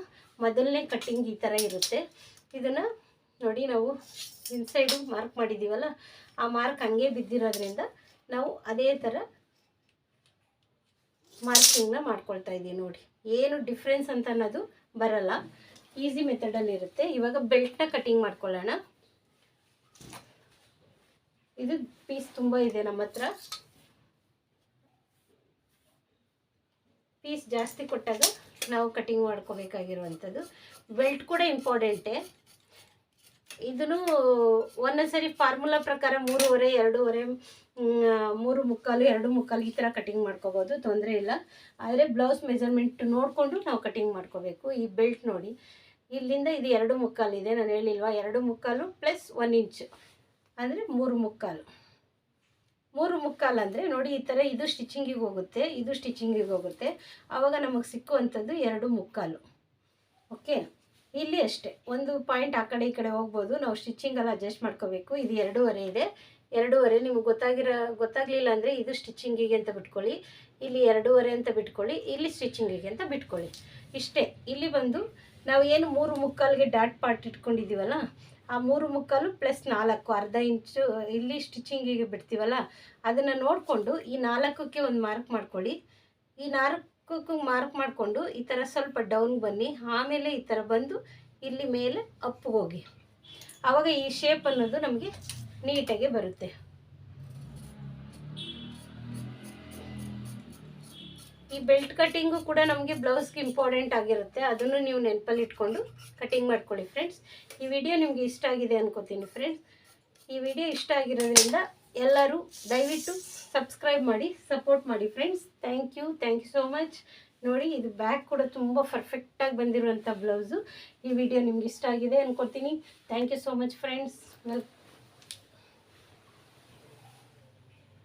ಮೊದಲನೇ ಕಟ್ಟಿಂಗ್ ಈ ಥರ ಇರುತ್ತೆ. ಇದನ್ನು ನೋಡಿ, ನಾವು ಇನ್ಸೈಡು ಮಾರ್ಕ್ ಮಾಡಿದ್ದೀವಲ್ಲ, ಆ ಮಾರ್ಕ್ ಹಂಗೆ ಬಿದ್ದಿರೋದ್ರಿಂದ ನಾವು ಅದೇ ಥರ ಮಾರ್ಕಿಂಗ್ನ ಮಾಡ್ಕೊಳ್ತಾ ಇದ್ದೀವಿ ನೋಡಿ. ಏನು ಡಿಫ್ರೆನ್ಸ್ ಅಂತ ಅನ್ನೋದು ಬರಲ್ಲ, ಈಸಿ ಮೆಥಡಲ್ಲಿ ಇರುತ್ತೆ. ಇವಾಗ ಬೆಲ್ಟ್ನ ಕಟ್ಟಿಂಗ್ ಮಾಡ್ಕೊಳ್ಳೋಣ. ಇದು ಪೀಸ್ ತುಂಬ ಇದೆ ನಮ್ಮ ಹತ್ರ. ಪೀಸ್ ಜಾಸ್ತಿ ಕೊಟ್ಟಾಗ ನಾವು ಕಟ್ಟಿಂಗ್ ಮಾಡ್ಕೋಬೇಕಾಗಿರುವಂಥದ್ದು. ಬೆಲ್ಟ್ ಕೂಡ ಇಂಪಾರ್ಟೆಂಟೇ. ಇದನ್ನು ಒಂದೊಂದು ಸರಿ ಫಾರ್ಮುಲಾ ಪ್ರಕಾರ 3.5 2.5 3.25 2.25 ಈ ಥರ ಕಟ್ಟಿಂಗ್ ಮಾಡ್ಕೋಬೋದು, ತೊಂದರೆ ಇಲ್ಲ. ಆದರೆ ಬ್ಲೌಸ್ ಮೆಜರ್ಮೆಂಟ್ ನೋಡಿಕೊಂಡು ನಾವು ಕಟ್ಟಿಂಗ್ ಮಾಡ್ಕೋಬೇಕು. ಈ ಬೆಲ್ಟ್ ನೋಡಿ, ಇಲ್ಲಿಂದ ಇದು 2.25 ಇದೆ, ನಾನು ಹೇಳಿಲ್ವಾ, 2.25 + 1 ಇಂಚ್ ಅಂದರೆ 3.25. 3.25 ಅಂದರೆ ನೋಡಿ ಈ ಥರ ಇದು ಸ್ಟಿಚಿಂಗಿಗೆ ಹೋಗುತ್ತೆ, ಇದು ಸ್ಟಿಚಿಂಗಿಗೆ ಹೋಗುತ್ತೆ. ಆವಾಗ ನಮಗೆ ಸಿಕ್ಕುವಂಥದ್ದು 2.25. ಓಕೆ, ಇಲ್ಲಿ ಅಷ್ಟೇ ಒಂದು ಪಾಯಿಂಟ್ ಆ ಕಡೆ ಈ ಕಡೆ ಹೋಗ್ಬೋದು. ನಾವು ಸ್ಟಿಚಿಂಗೆಲ್ಲ ಅಡ್ಜಸ್ಟ್ ಮಾಡ್ಕೋಬೇಕು. ಇದು 2.5 ಇದೆ. 2.5 ನಿಮಗೆ ಗೊತ್ತಾಗಲಿಲ್ಲ ಅಂದರೆ ಇದು ಸ್ಟಿಚಿಂಗಿಗೆ ಅಂತ ಬಿಟ್ಕೊಳ್ಳಿ, ಇಲ್ಲಿ 2.5 ಅಂತ ಬಿಟ್ಕೊಳ್ಳಿ, ಇಲ್ಲಿ ಸ್ಟಿಚಿಂಗಿಗೆ ಅಂತ ಬಿಟ್ಕೊಳ್ಳಿ. ಇಷ್ಟೇ. ಇಲ್ಲಿ ಬಂದು ನಾವು ಏನು 3.25ಗೆ ಡಾಟ್ ಪಾರ್ಟ್ ಇಟ್ಕೊಂಡಿದ್ದೀವಲ್ಲ, ಆ 3 ಪ್ಲಸ್ 4 ಅರ್ಧ ಇಂಚು ಇಲ್ಲಿ ಸ್ಟಿಚಿಂಗಿಗೆ ಬಿಡ್ತೀವಲ್ಲ ಅದನ್ನು ನೋಡಿಕೊಂಡು ಈ 4ಕ್ಕೆ ಒಂದು ಮಾರ್ಕ್ ಮಾಡ್ಕೊಳ್ಳಿ. ಈ 4ಕ್ಕೂ ಮಾರ್ಕ್ ಮಾಡಿಕೊಂಡು ಈ ಥರ ಸ್ವಲ್ಪ ಡೌನ್ ಬನ್ನಿ. ಆಮೇಲೆ ಈ ಥರ ಬಂದು ಇಲ್ಲಿ ಮೇಲೆ ಅಪ್ಪಗೋಗಿ. ಆವಾಗ ಈ ಶೇಪ್ ಅನ್ನೋದು ನಮಗೆ ನೀಟಾಗಿ ಬರುತ್ತೆ. ಈ ಬೆಲ್ಟ್ ಕಟ್ಟಿಂಗು ಕೂಡ ನಮಗೆ ಬ್ಲೌಸ್ಗೆ ಇಂಪಾರ್ಟೆಂಟ್ ಆಗಿರುತ್ತೆ. ಅದನ್ನು ನೀವು ನೆನಪಲ್ಲಿ ಇಟ್ಕೊಂಡು ಕಟಿಂಗ್ ಮಾಡ್ಕೊಳ್ಳಿ ಫ್ರೆಂಡ್ಸ್. ಈ ವಿಡಿಯೋ ನಿಮಗೆ ಇಷ್ಟ ಆಗಿದೆ ಅನ್ಕೋತೀನಿ ಫ್ರೆಂಡ್ಸ್. ಈ ವಿಡಿಯೋ ಇಷ್ಟ ಆಗಿರೋದ್ರಿಂದ ಎಲ್ಲರೂ ದಯವಿಟ್ಟು ಸಬ್ಸ್ಕ್ರೈಬ್ ಮಾಡಿ ಸಪೋರ್ಟ್ ಮಾಡಿ friends. Thank you so much. ನೋಡಿ, ಇದು ಬ್ಯಾಕ್ ಕೂಡ ತುಂಬ ಪರ್ಫೆಕ್ಟಾಗಿ ಬಂದಿರುವಂಥ ಬ್ಲೌಸು. ಈ ವಿಡಿಯೋ ನಿಮ್ಗೆ ಇಷ್ಟ ಆಗಿದೆ ಅನ್ಕೋತೀನಿ. Thank you so much friends.